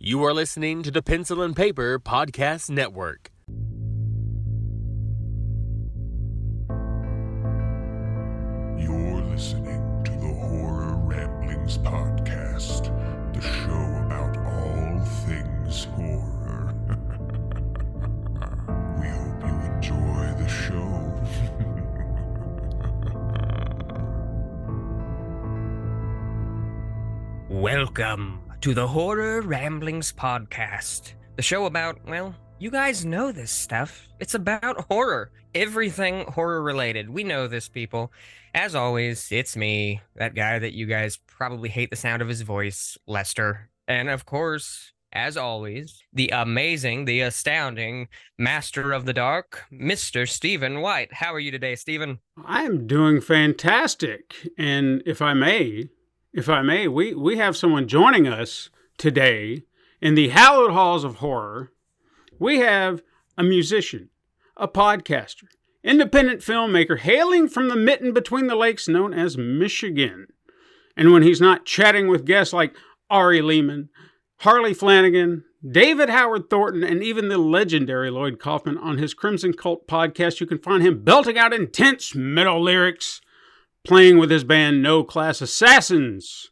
You are listening to the Pencil and Paper Podcast Network. You're listening to the Horror Ramblings Podcast, the show about all things horror. We hope you enjoy the show. Welcome to the Horror Ramblings Podcast, the show about, well, you guys know this stuff. It's about horror. Everything horror related. We know this, people. As always, it's me, that guy that you guys probably hate the sound of his voice, Lester. And of course, as always, the amazing, the astounding Master of the Dark, Mr. Stephen White. How are you today, Stephen? I'm doing fantastic. And if I may, we have someone joining us today in the hallowed halls of horror. We have a musician, a podcaster, independent filmmaker hailing from the mitten between the lakes known as Michigan. And when he's not chatting with guests like Ari Lehman, Harley Flanagan, David Howard Thornton, and even the legendary Lloyd Kaufman on his Crimson Cult podcast, you can find him belting out intense metal lyrics, playing with his band No Class Assassins.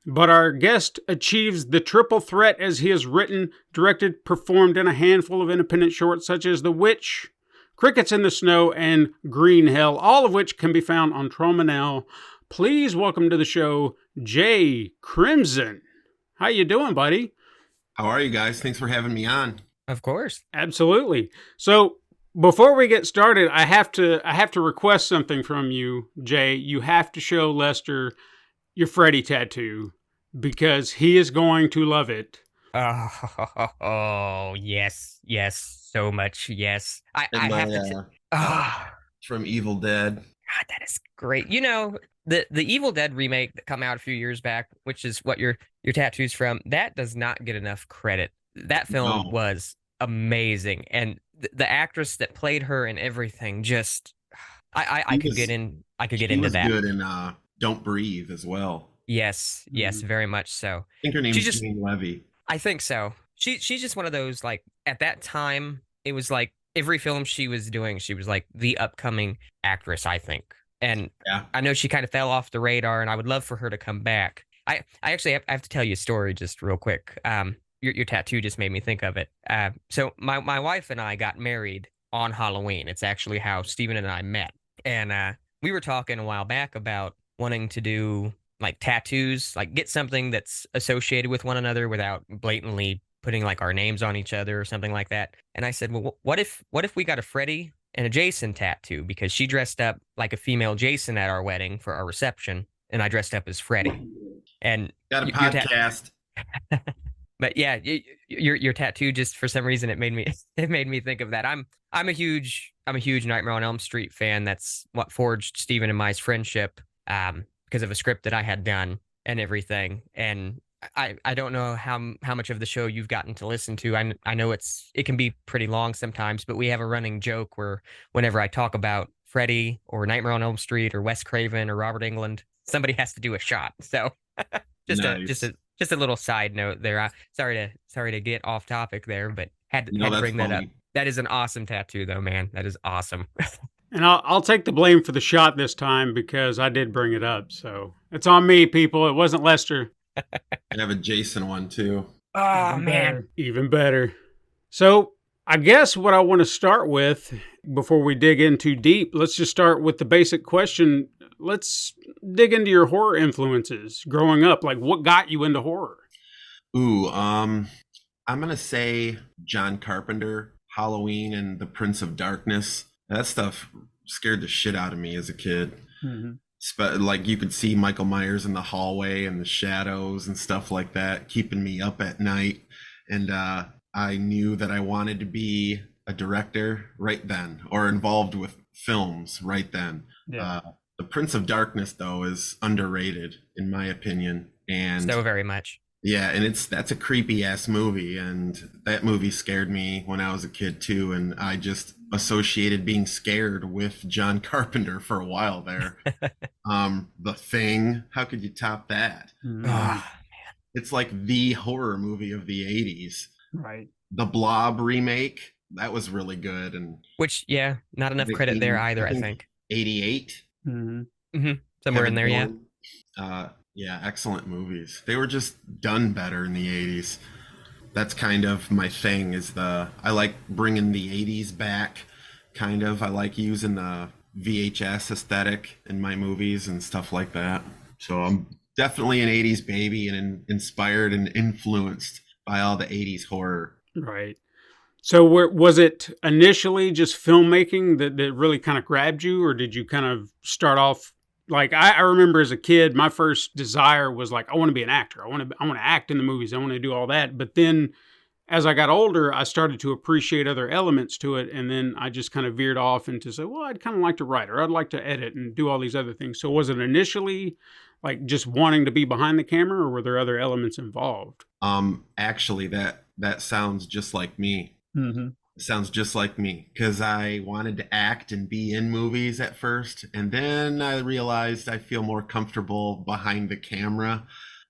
But our guest achieves the triple threat as he has written, directed, performed in a handful of independent shorts such as The Witch, Crickets in the Snow, and Green Hell, all of which can be found on Tromanel. Please welcome to the show, Jay Crimson. How you doing, buddy? How are you guys? Thanks for having me on. Of course. Absolutely. So, before we get started, I have to request something from you, Jay. You have to show Lester your Freddy tattoo because he is going to love it. Oh, yes, so much, yes. I have to. From Evil Dead. God, that is great. You know, the Evil Dead remake that came out a few years back, which is what your tattoo's from, that does not get enough credit. That film was amazing, and the actress that played her and everything, just I could get into that. Good in Don't Breathe as well. Yes, very much so. I think her name is Jane Levy. I think so. She's just one of those, like, at that time, it was like every film she was doing, she was like the upcoming actress, I think. And yeah. I know she kind of fell off the radar, and I would love for her to come back. I actually have to tell you a story just real quick. Your tattoo just made me think of it. So my wife and I got married on Halloween. It's actually how Stephen and I met. And we were talking a while back about wanting to do like tattoos, like get something that's associated with one another without blatantly putting like our names on each other or something like that. And I said, well, what if we got a Freddy and a Jason tattoo? Because she dressed up like a female Jason at our wedding for our reception, and I dressed up as Freddy. And got a podcast. But yeah, your tattoo, just for some reason, it made me think of that. I'm a huge Nightmare on Elm Street fan. That's what forged Stephen and my's friendship, because of a script that I had done and everything. And I don't know how much of the show you've gotten to listen to. I know it can be pretty long sometimes, but we have a running joke where whenever I talk about Freddy or Nightmare on Elm Street or Wes Craven or Robert Englund, somebody has to do a shot. So just a little side note there. Sorry to get off topic there, but had to bring that up. That is an awesome tattoo, though, man. That is awesome. And I'll take the blame for the shot this time because I did bring it up. So it's on me, people. It wasn't Lester. I have a Jason one, too. Oh, man. Even better. So I guess what I want to start with before we dig in too deep, let's just start with the basic question. Let's dig into your horror influences growing up. Like, what got you into horror? Ooh, I'm going to say John Carpenter, Halloween, and The Prince of Darkness. That stuff scared the shit out of me as a kid. Mm-hmm. Like, you could see Michael Myers in the hallway and the shadows and stuff like that, keeping me up at night. And I knew that I wanted to be a director right then, or involved with films right then. Yeah. The Prince of Darkness, though, is underrated, in my opinion. And so very much. Yeah, and that's a creepy ass movie, and that movie scared me when I was a kid too, and I just associated being scared with John Carpenter for a while there. The Thing, how could you top that? it's like the horror movie of the 80s. Right. The Blob remake, that was really good. And Which, yeah, not enough credit there either, I think. 88. Mm-hmm. Somewhere in there, yeah. Yeah, excellent movies. They were just done better in the 80s. That's kind of my thing, I like bringing the 80s back, kind of. I like using the VHS aesthetic in my movies and stuff like that. So I'm definitely an 80s baby and inspired and influenced by all the 80s horror. Right. So was it initially just filmmaking that really kind of grabbed you, or did you kind of start off like I remember as a kid, my first desire was like, I want to be an actor. I want to act in the movies. I want to do all that. But then as I got older, I started to appreciate other elements to it. And then I just kind of veered off into say, well, I'd kind of like to write, or I'd like to edit and do all these other things. So was it initially like just wanting to be behind the camera, or were there other elements involved? Actually, that sounds just like me. Mm-hmm. It sounds just like me, because I wanted to act and be in movies at first, and then I realized I feel more comfortable behind the camera,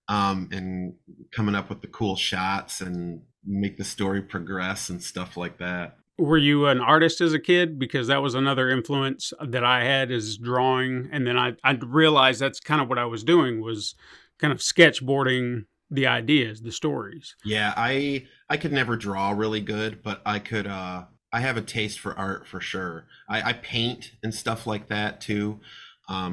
and coming up with the cool shots and make the story progress and stuff like that. Were you an artist as a kid? Because that was another influence that I had, is drawing. And then I realized that's kind of what I was doing, was kind of sketchboarding the ideas, the stories. Yeah, I could never draw really good, but I could I have a taste for art for sure. I paint and stuff like that too. I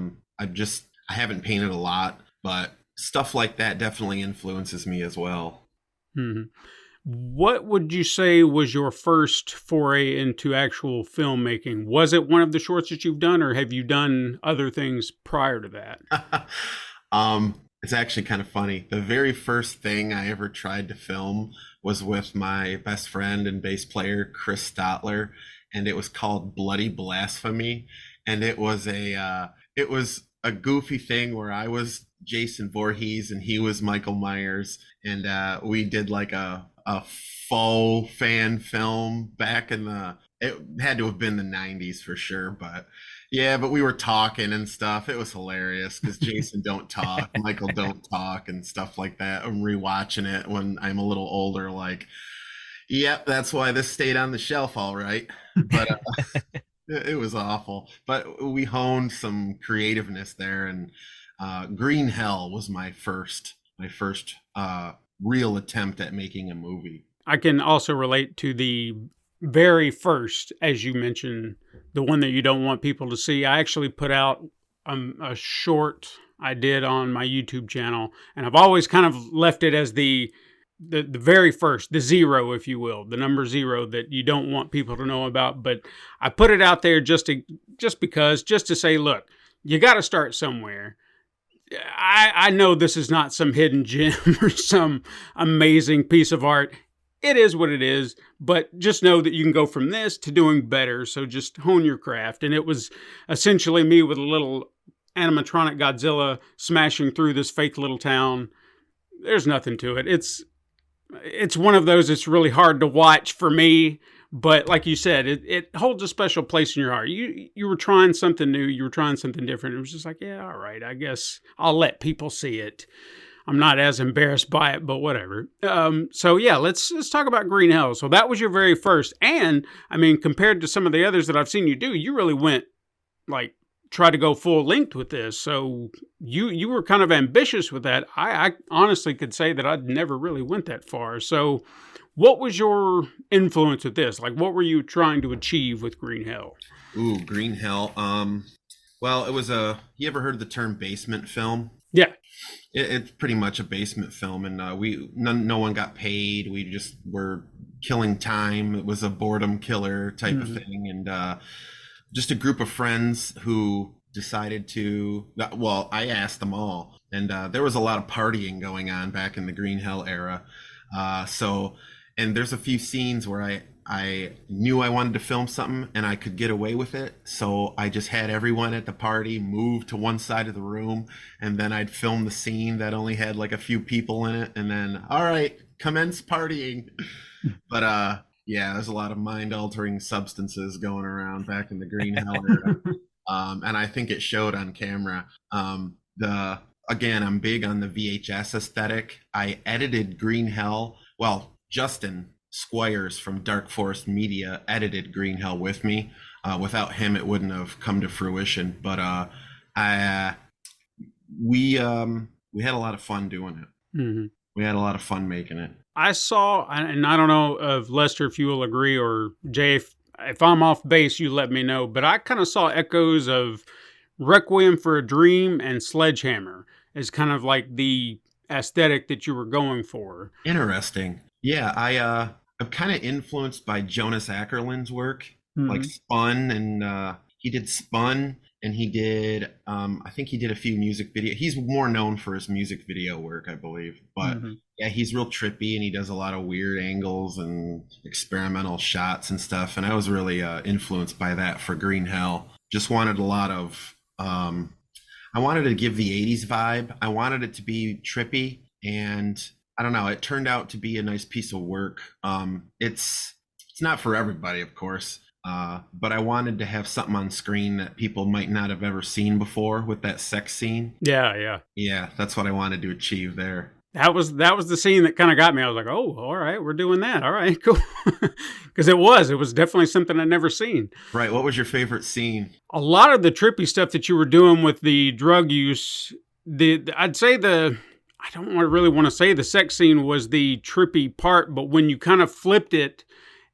haven't painted a lot, but stuff like that definitely influences me as well. Mm-hmm. What would you say was your first foray into actual filmmaking? Was it one of the shorts that you've done, or have you done other things prior to that? It's actually kind of funny. The very first thing I ever tried to film was with my best friend and bass player, Chris Stotler, and it was called Bloody Blasphemy. And it was a goofy thing where I was Jason Voorhees and he was Michael Myers, and we did like a faux fan film back in it had to have been the 90s for sure, but yeah, but we were talking and stuff. It was hilarious because Jason don't talk, Michael don't talk, and stuff like that. I'm rewatching it when I'm a little older, like, yep, that's why this stayed on the shelf, all right. But it was awful. But we honed some creativeness there, and Green Hell was my first real attempt at making a movie. I can also relate to the very first, as you mentioned, the one that you don't want people to see. I actually put out a short I did on my YouTube channel, and I've always kind of left it as the very first, the zero, if you will, the number 0 that you don't want people to know about. But I put it out there just to say, look, you got to start somewhere. I know this is not some hidden gem or some amazing piece of art. It is what it is, but just know that you can go from this to doing better. So just hone your craft. And it was essentially me with a little animatronic Godzilla smashing through this fake little town. There's nothing to it. It's one of those that's really hard to watch for me. But like you said, it holds a special place in your heart. You were trying something new. You were trying something different. It was just like, yeah, all right, I guess I'll let people see it. I'm not as embarrassed by it, but whatever. So yeah, let's talk about Green Hell. So that was your very first. And I mean, compared to some of the others that I've seen you do, you really went like try to go full length with this. So you were kind of ambitious with that. I honestly could say that I'd never really went that far. So what was your influence with this? Like, what were you trying to achieve with Green Hell? Ooh, Green Hell. Well, it was you ever heard the term basement film? Yeah. It's pretty much a basement film, and no one got paid. We just were killing time. It was a boredom killer type of thing, and just a group of friends who decided to. Well, I asked them all, and there was a lot of partying going on back in the Green Hell era. And there's a few scenes where I knew I wanted to film something and I could get away with it. So I just had everyone at the party move to one side of the room, and then I'd film the scene that only had like a few people in it, and then, all right, commence partying. But yeah, there's a lot of mind-altering substances going around back in the Green Hell era. And I think it showed on camera. again, I'm big on the VHS aesthetic. I edited Green Hell. Well, Justin Squires from Dark Forest Media edited Green Hell with me. Without him, it wouldn't have come to fruition. But we had a lot of fun doing it. Mm-hmm. We had a lot of fun making it. I saw, and I don't know if Lester, if you will agree, or Jay, if I'm off base, you let me know. But I kind of saw echoes of Requiem for a Dream and Sledgehammer as kind of like the aesthetic that you were going for. Interesting. Yeah, I'm kind of influenced by Jonas Ackerland's work, like Spun, and he did Spun, and he did, I think he did a few music videos. He's more known for his music video work, I believe. But yeah, he's real trippy, and he does a lot of weird angles and experimental shots and stuff. And I was really influenced by that for Green Hell. Just wanted a lot of, I wanted to give the 80s vibe. I wanted it to be trippy, and I don't know, it turned out to be a nice piece of work. It's not for everybody, of course. But I wanted to have something on screen that people might not have ever seen before with that sex scene. Yeah. Yeah, that's what I wanted to achieve there. That was the scene that kind of got me. I was like, oh, all right, we're doing that. All right, cool. Because it was definitely something I'd never seen. Right. What was your favorite scene? A lot of the trippy stuff that you were doing with the drug use, I'd say I don't really want to say the sex scene was the trippy part, but when you kind of flipped it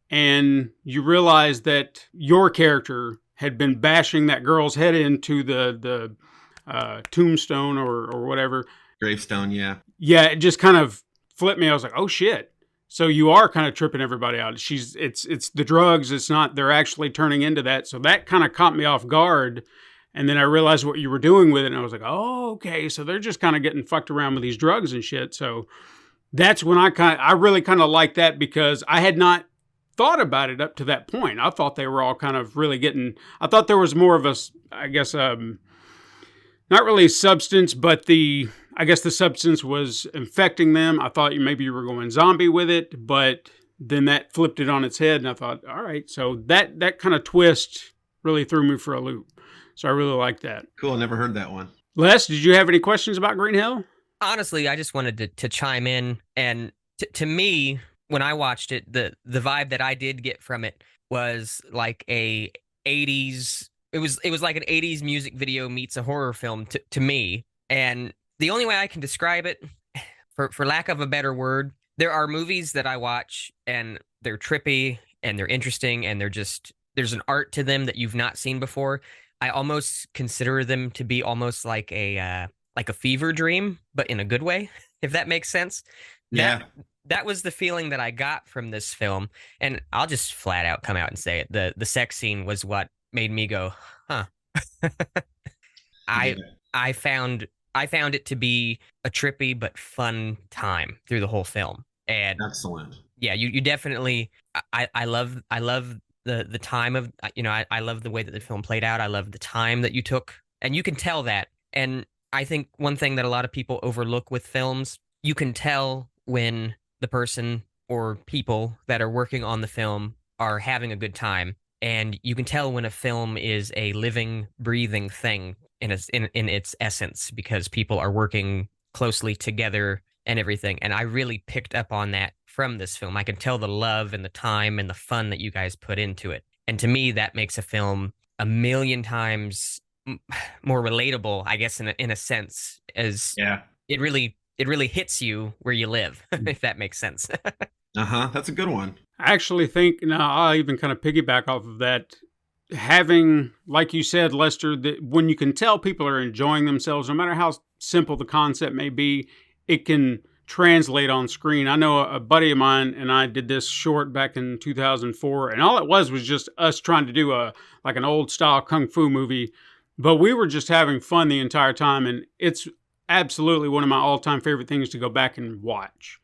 and you realized that your character had been bashing that girl's head into the tombstone or whatever. Gravestone, yeah. Yeah, it just kind of flipped me. I was like, oh shit. So you are kind of tripping everybody out. It's the drugs. It's not, they're actually turning into that. So that kind of caught me off guard. And then I realized what you were doing with it. And I was like, oh, okay. So they're just kind of getting fucked around with these drugs and shit. So that's when I really kind of liked that, because I had not thought about it up to that point. I thought they were all kind of really I thought there was more of a, I guess, not really substance, but I guess the substance was infecting them. I thought maybe you were going zombie with it, but then that flipped it on its head. And I thought, all right, so that kind of twist really threw me for a loop. So I really like that. Cool. I never heard that one. Les, did you have any questions about Green Hell? Honestly, I just wanted to chime in. And to me, when I watched it, the vibe that I did get from it was like a 80s. It was like an 80s music video meets a horror film to me. And the only way I can describe it, for lack of a better word, there are movies that I watch and they're trippy and they're interesting and there's an art to them that you've not seen before. I almost consider them to be almost like a fever dream, but in a good way, if that makes sense. Yeah. That was the feeling that I got from this film. And I'll just flat out come out and say it. The sex scene was what made me go, huh. I found it to be a trippy but fun time through the whole film. And excellent. Yeah, you definitely, I love the time of, I love the way that the film played out. I love the time that you took, and you can tell that. And I think one thing that a lot of people overlook with films, you can tell when the person or people that are working on the film are having a good time. And you can tell when a film is a living, breathing thing in its essence, because people are working closely together and everything. And I really picked up on that from this film. I can tell the love and the time and the fun that you guys put into it. And to me, that makes a film a million times more relatable, I guess, in a sense, as it really hits you where you live, if that makes sense. That's a good one. I actually think, now I'll even kind of piggyback off of that, having, like you said, Lester, that when you can tell people are enjoying themselves, no matter how simple the concept may be, it can translate on screen. I know a buddy of mine and I did this short back in 2004, and all it was just us trying to do like an old style kung fu movie, but we were just having fun the entire time, and it's absolutely one of my all-time favorite things to go back and watch,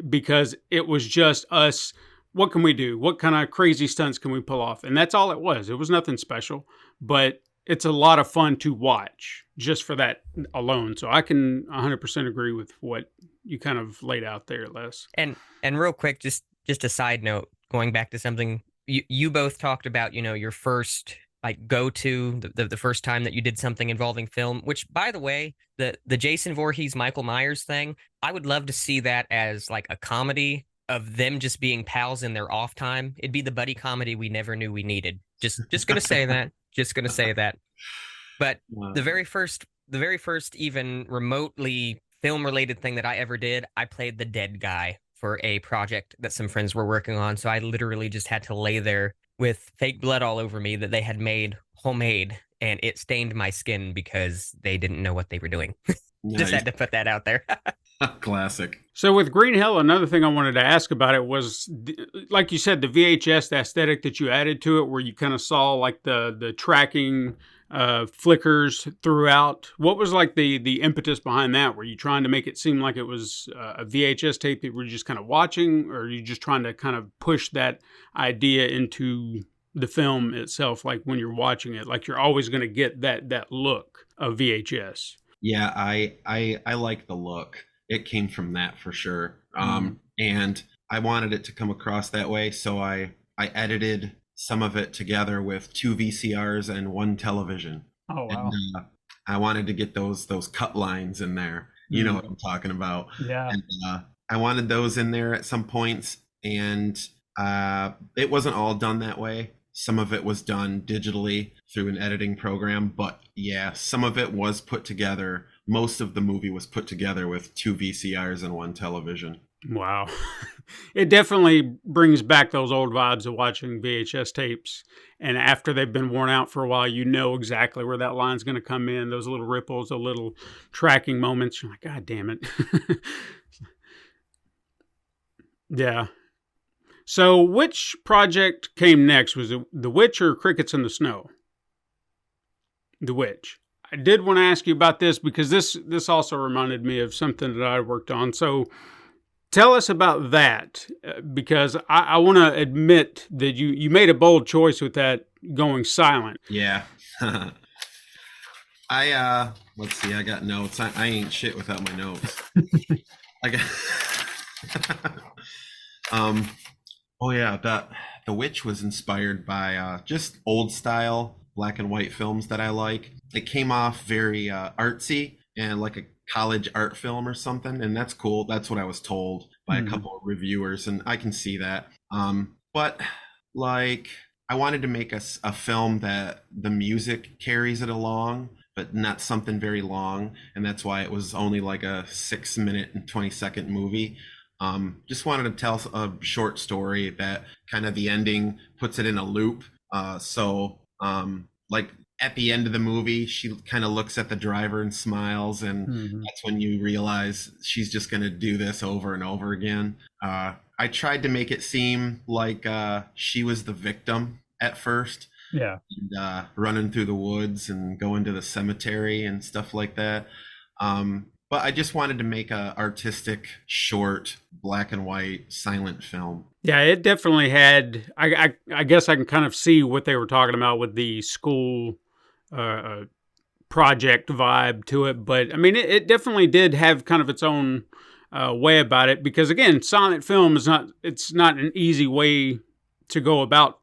because it was just us. What can we do? What kind of crazy stunts can we pull off? And that's all it was. It was nothing special, but it's a lot of fun to watch just for that alone. So I can 100% agree with what you kind of laid out there, Les. And real quick, just a side note, going back to something you both talked about, your first like go to the first time that you did something involving film, which by the way, the Jason Voorhees Michael Myers thing, I would love to see that as like a comedy of them just being pals in their off time. It'd be the buddy comedy we never knew we needed. Just gonna say that. Just gonna say that. But Wow. the very first even remotely film related thing that I ever did, I played the dead guy for a project that some friends were working on. So I literally just had to lay there with fake blood all over me that they had made homemade, and it stained my skin because they didn't know what they were doing. Just had to put that out there. Classic. So with Green Hill, another thing I wanted to ask about it was, like you said, the VHS the aesthetic that you added to it, where you kind of saw like the tracking flickers throughout. What was like the impetus behind that? Were you trying to make it seem like it was a VHS tape that we're just kind of watching, or are you just trying to kind of push that idea into the film itself, like when you're watching it, like you're always going to get that look of VHS? Yeah, I like the look. It came from that for sure. And I wanted it to come across that way, so I edited some of it together with 2 VCRs and 1 television. Oh wow! And, I wanted to get those cut lines in there. You know what I'm talking about. Yeah. And I wanted those in there at some points, and it wasn't all done that way. Some of it was done digitally through an editing program, but yeah, some of it was put together. Most of the movie was put together with 2 VCRs and 1 television. Wow. It definitely brings back those old vibes of watching VHS tapes. And after they've been worn out for a while, you know exactly where that line's going to come in. Those little ripples, the little tracking moments. You're like, God damn it. Yeah. So which project came next? Was it The Witch or Crickets in the Snow? The Witch. I did want to ask you about this because this also reminded me of something that I worked on. So tell us about that, because I want to admit that you made a bold choice with that, going silent. Yeah. Let's see, I got notes. I ain't shit without my notes. I got oh yeah, The Witch was inspired by just old style black and white films that I like. It came off very artsy and like a college art film or something, and that's cool. That's what I was told by a couple of reviewers, and I can see that. But like, I wanted to make a film that the music carries it along, but not something very long, and that's why it was only like a 6-minute and 20-second movie. Just wanted to tell a short story that kind of the ending puts it in a loop. Like at the end of the movie, she kind of looks at the driver and smiles, and that's when you realize she's just going to do this over and over again. I tried to make it seem like she was the victim at first. Yeah. And, running through the woods and going to the cemetery and stuff like that. But I just wanted to make a artistic, short, black and white, silent film. Yeah, it definitely had, I guess I can kind of see what they were talking about with the school project vibe to it. But I mean, it definitely did have kind of its own way about it, because again, silent film it's not an easy way to go about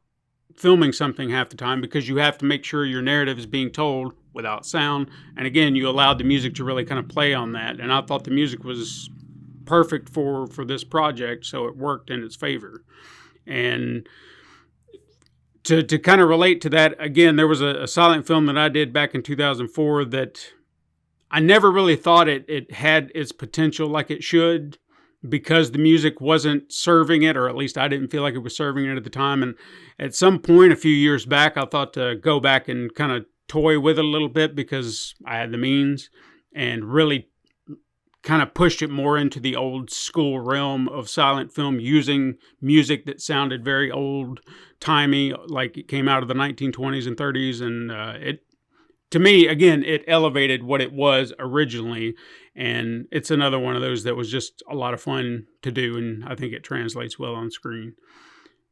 filming something half the time, because you have to make sure your narrative is being told without sound. And again, you allowed the music to really kind of play on that. And I thought the music was perfect for this project, so it worked in its favor. And to kind of relate to that, again, there was a silent film that I did back in 2004 that I never really thought it had its potential like it should, because the music wasn't serving it, or at least I didn't feel like it was serving it at the time. And at some point a few years back, I thought to go back and kind of toy with it a little bit, because I had the means, and really kind of pushed it more into the old school realm of silent film, using music that sounded very old timey, like it came out of the 1920s and 30s. And it, to me, again, it elevated what it was originally. And it's another one of those that was just a lot of fun to do, and I think it translates well on screen.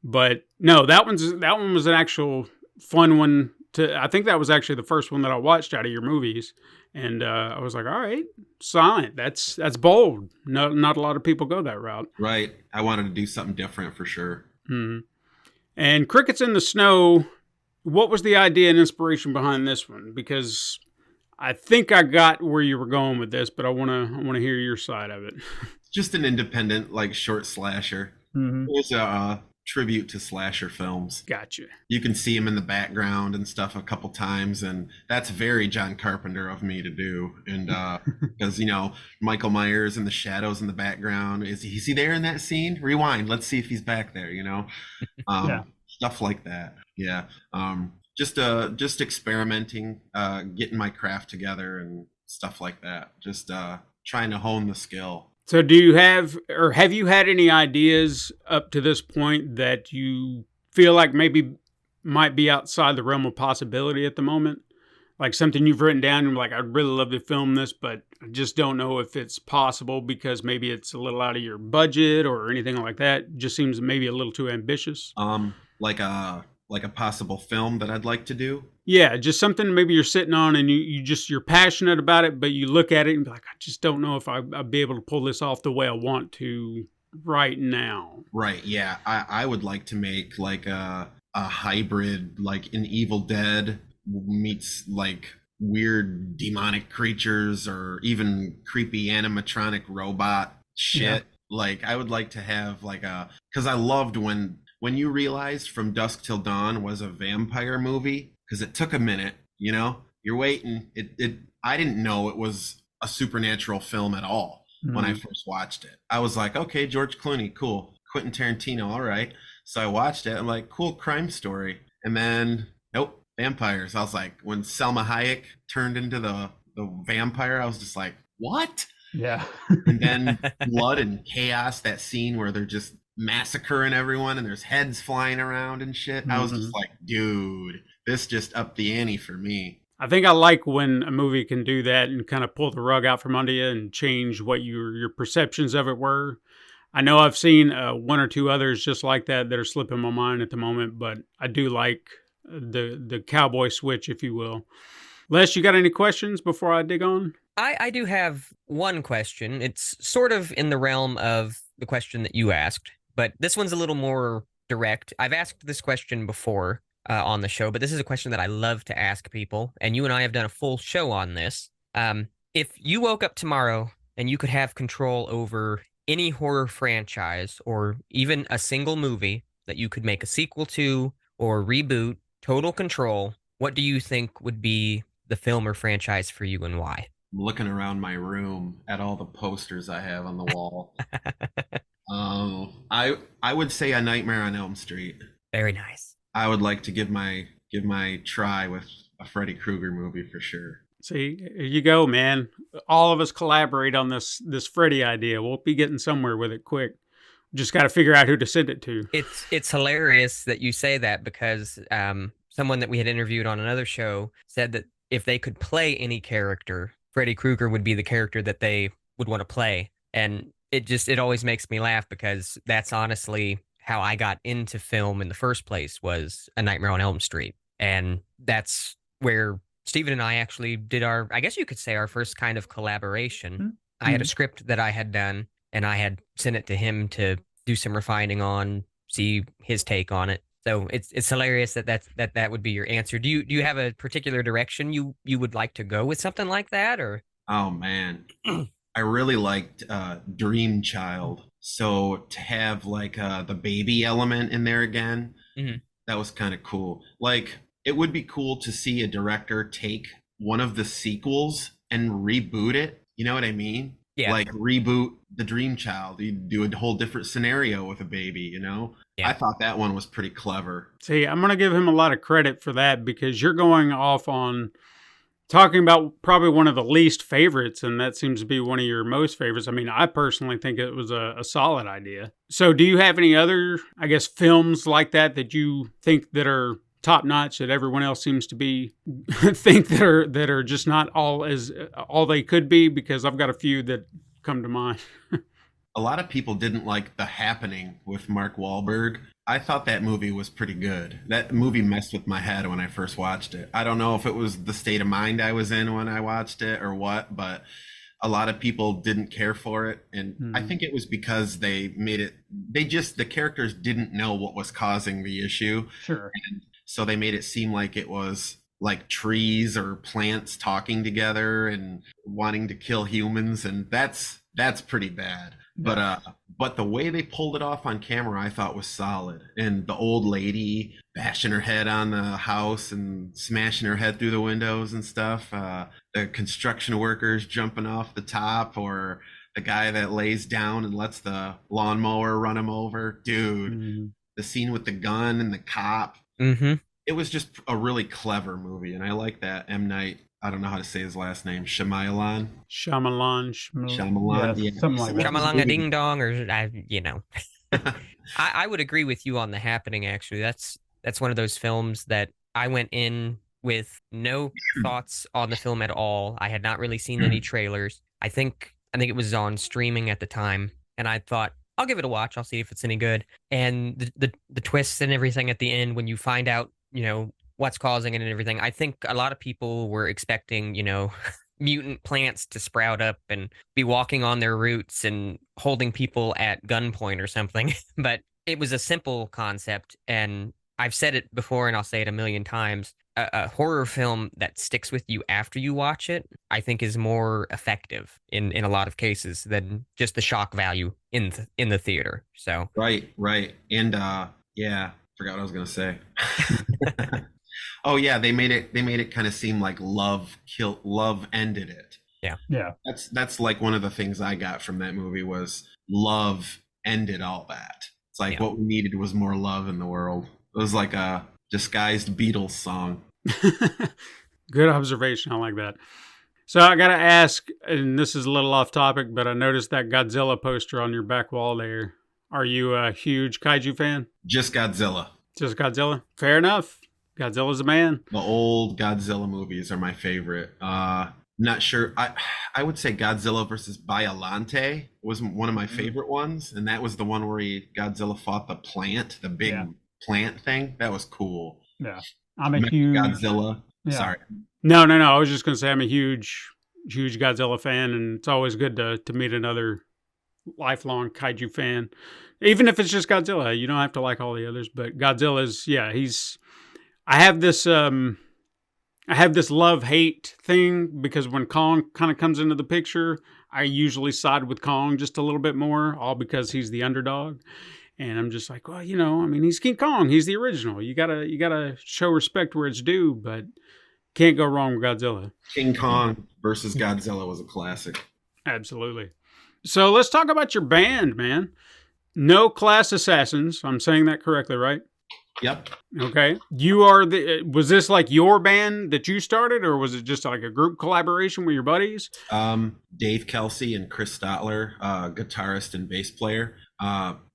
But no, that one was an actual fun one. I think that was actually the first one that I watched out of your movies, and I was like, all right, silent. That's bold. Not a lot of people go that route. Right. I wanted to do something different for sure. And Crickets in the Snow what was the idea and inspiration behind this one? Because I think I got where you were going with this, but I want to hear your side of it. Just an independent, like, short slasher. Mm-hmm. It was a tribute to slasher films. Gotcha. You can see him in the background and stuff a couple times, and that's very John Carpenter of me to do. And because, you know, Michael Myers in the shadows in the background, is he there in that scene? Rewind, let's see if he's back there, you know. Stuff like that. Yeah. Just experimenting, getting my craft together and stuff like that. Just trying to hone the skill. So do you have you had any ideas up to this point that you feel like maybe might be outside the realm of possibility at the moment? Like something you've written down and like, I'd really love to film this, but I just don't know if it's possible because maybe it's a little out of your budget or anything like that. Just seems maybe a little too ambitious. Like a possible film that I'd like to do. Yeah, just something maybe you're sitting on and you're passionate about it, but you look at it and be like, I just don't know if I'll be able to pull this off the way I want to right now. Right, yeah. I would like to make like a hybrid, like an Evil Dead meets like weird demonic creatures or even creepy animatronic robot shit. Yeah. Like I would like to have like because I loved when you realized From Dusk Till Dawn was a vampire movie, because it took a minute, you know, you're waiting. I didn't know it was a supernatural film at all when I first watched it. I was like, okay, George Clooney, cool. Quentin Tarantino, all right. So I watched it. I'm like, cool crime story. And then, nope, vampires. I was like, when Selma Hayek turned into the vampire, I was just like, what? Yeah. And then blood and chaos, that scene where they're just massacring everyone and there's heads flying around and shit. I was just like, dude, this just upped the ante for me. I think I like when a movie can do that and kind of pull the rug out from under you and change what your perceptions of it were. I know I've seen one or two others just like that are slipping my mind at the moment, but I do like the cowboy switch, if you will. Les, you got any questions before I dig on? I do have one question. It's sort of in the realm of the question that you asked, but this one's a little more direct. I've asked this question before on the show, but this is a question that I love to ask people, and you and I have done a full show on this. If you woke up tomorrow and you could have control over any horror franchise or even a single movie that you could make a sequel to or reboot, total control, what do you think would be the film or franchise for you and why? I'm looking around my room at all the posters I have on the wall. I would say A Nightmare on Elm Street. Very nice. I would like to give my try with a Freddy Krueger movie for sure. See, here you go, man. All of us collaborate on this Freddy idea. We'll be getting somewhere with it quick. Just got to figure out who to send it to. It's hilarious that you say that because someone that we had interviewed on another show said that if they could play any character, Freddy Krueger would be the character that they would want to play. And it always makes me laugh because that's honestly how I got into film in the first place, was A Nightmare on Elm Street. And that's where Steven and I actually did I guess you could say, our first kind of collaboration. Mm-hmm. I had a script that I had done and I had sent it to him to do some refining on, see his take on it. So it's hilarious that would be your answer. Do you have a particular direction you would like to go with something like that, or? Oh man, I really liked Dream Child. So to have like the baby element in there again, that was kind of cool. Like it would be cool to see a director take one of the sequels and reboot it. You know what I mean? Yeah. Like reboot the Dream Child. You do a whole different scenario with a baby, you know? Yeah. I thought that one was pretty clever. See, I'm going to give him a lot of credit for that because you're going off on talking about probably one of the least favorites, and that seems to be one of your most favorites. I mean, I personally think it was a solid idea. So do you have any other, I guess, films like that you think that are top notch that everyone else seems to be think that are just not all they could be? Because I've got a few that come to mind. A lot of people didn't like The Happening with Mark Wahlberg. I thought that movie was pretty good. That movie messed with my head when I first watched it. I don't know if it was the state of mind I was in when I watched it or what, but a lot of people didn't care for it. And I think it was because they made it, the characters didn't know what was causing the issue. Sure. And so they made it seem like it was like trees or plants talking together and wanting to kill humans, and that's pretty bad. But the way they pulled it off on camera, I thought was solid. And the old lady bashing her head on the house and smashing her head through the windows and stuff. The construction workers jumping off the top, or the guy that lays down and lets the lawnmower run him over. Dude, the scene with the gun and the cop. It was just a really clever movie, and I like that M. Night. I don't know how to say his last name. Shyamalan. Shyamalan. Yeah, something like that. Shyamalan a ding dong, or I would agree with you on The Happening. Actually, that's one of those films that I went in with no thoughts on the film at all. I had not really seen any trailers. I think it was on streaming at the time, and I thought, I'll give it a watch. I'll see if it's any good. And the twists and everything at the end, when you find out, what's causing it and everything. I think a lot of people were expecting, mutant plants to sprout up and be walking on their roots and holding people at gunpoint or something. But it was a simple concept. And I've said it before, and I'll say it a million times. A horror film that sticks with you after you watch it, I think, is more effective in a lot of cases than just the shock value in the theater. So right. And yeah, forgot what I was gonna say. Oh yeah, they made it kind of seem like love ended it. Yeah. That's like one of the things I got from that movie was love ended all that. It's like what we needed was more love in the world. It was like a disguised Beatles song. Good observation. I like that. So I got to ask, and this is a little off topic, but I noticed that Godzilla poster on your back wall there. Are you a huge kaiju fan? Just Godzilla. Just Godzilla? Fair enough. Godzilla's a man. The old Godzilla movies are my favorite. Not sure. I would say Godzilla versus Biollante was one of my favorite ones, and that was the one where Godzilla fought the plant, the big plant thing. That was cool. Yeah, I'm a huge Godzilla. Yeah. Sorry. No. I was just gonna say I'm a huge Godzilla fan, and it's always good to meet another lifelong kaiju fan, even if it's just Godzilla. You don't have to like all the others, but Godzilla's I have this love-hate thing, because when Kong kind of comes into the picture, I usually side with Kong just a little bit more, all because he's the underdog. And I'm just like, well, he's King Kong. He's the original. You gotta show respect where it's due, but can't go wrong with Godzilla. King Kong versus Godzilla was a classic. Absolutely. So let's talk about your band, man. No Class Assassins. I'm saying that correctly, right? Yep. Okay. You are was this like your band that you started, or was it just like a group collaboration with your buddies? Dave Kelsey and Chris Stotler, guitarist and bass player,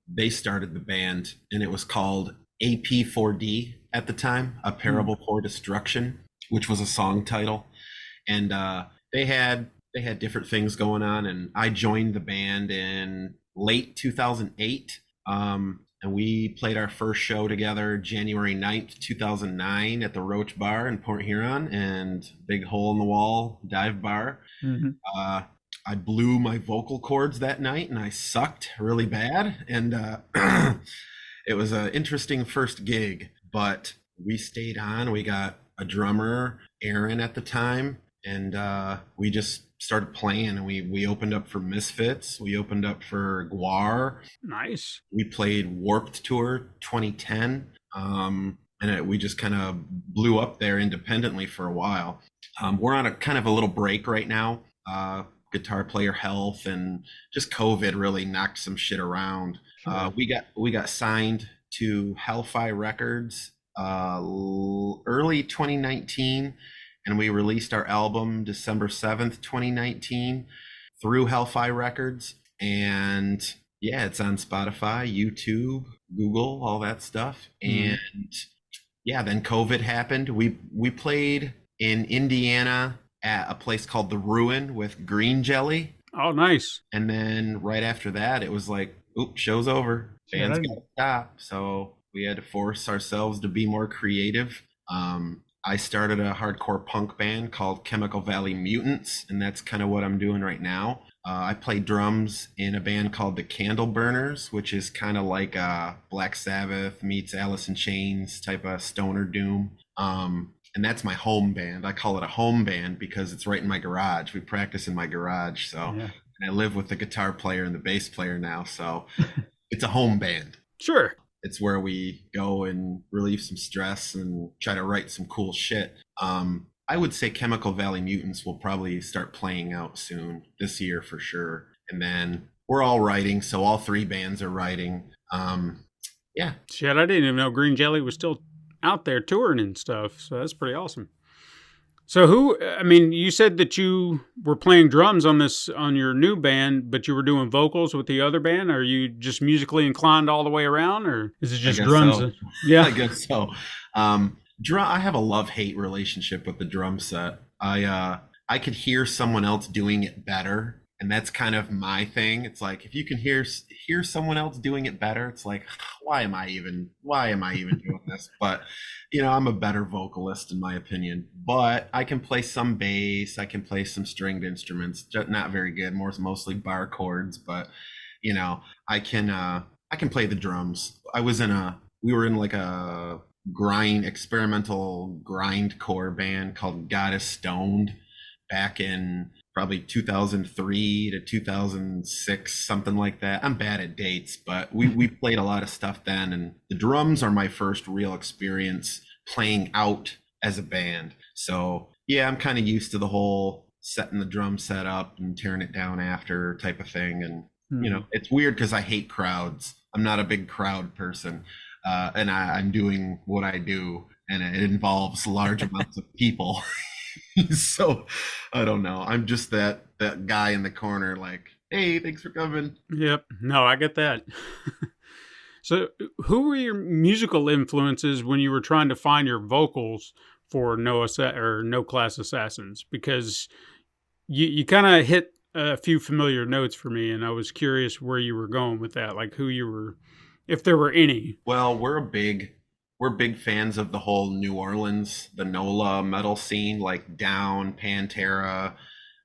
they started the band, and it was called AP4D at the time, A Parable for Destruction, which was a song title. And they had different things going on, and I joined the band in late 2008. And we played our first show together January 9th, 2009 at the Roach Bar in Port Huron, and big hole in the wall dive bar. I blew my vocal cords that night, and I sucked really bad. And it was an interesting first gig, but we stayed on. We got a drummer, Aaron, at the time, and we just started playing, and we opened up for Misfits. We opened up for Guar. Nice. We played Warped Tour 2010. And we just kind of blew up there independently for a while. We're on a kind of a little break right now. Guitar player health and just COVID really knocked some shit around. Sure. We got signed to Hellfire Records early 2019. And we released our album December 7th, 2019 through Hellfire Records. And yeah, it's on Spotify, YouTube, Google, all that stuff. And yeah, then COVID happened. We played in Indiana at a place called The Ruin with Green Jelly. Oh, nice. And then right after that, it was like, oops, show's over. Band's got to stop. So we had to force ourselves to be more creative. I started a hardcore punk band called Chemical Valley Mutants, and that's kind of what I'm doing right now. I play drums in a band called the Candle Burners, which is kind of like Black Sabbath meets Alice in Chains type of stoner doom. And that's my home band. I call it a home band because it's right in my garage. We practice in my garage. So Yeah. and I live with the guitar player and the bass player now. So it's a home band. Sure. It's where we go and relieve some stress and try to write some cool shit. I would say Chemical Valley Mutants will probably start playing out soon, this year for sure. And then we're all writing, so all three bands are writing. Yeah. Shit, I didn't even know Green Jelly was still out there touring and stuff. So that's pretty awesome. So you said that you were playing drums on your new band, but you were doing vocals with the other band. Are you just musically inclined all the way around, or is it just drums? So. Yeah, I guess so. I have a love-hate relationship with the drum set. I could hear someone else doing it better, and that's kind of my thing. It's like, if you can hear someone else doing it better, it's like, why am I even doing this? But I'm a better vocalist in my opinion. But I can play some bass, I can play some stringed instruments, just not very good, mostly bar chords, but I can play the drums. We were in like a experimental grindcore band called Goddess Stoned back in probably 2003 to 2006, something like that. I'm bad at dates, but we played a lot of stuff then, and the drums are my first real experience playing out as a band. So yeah, I'm kind of used to the whole setting the drum set up and tearing it down after type of thing. And it's weird because I hate crowds. I'm not a big crowd person. And I'm doing what I do, and it involves large amounts of people. So I don't know. I'm just that guy in the corner, like, hey, thanks for coming. Yep. No, I get that. So who were your musical influences when you were trying to find your vocals for No Class Assassins? Because you kind of hit a few familiar notes for me, and I was curious where you were going with that, like who you were, if there were any. Well, we're big fans of the whole New Orleans, the NOLA metal scene, like Down, Pantera.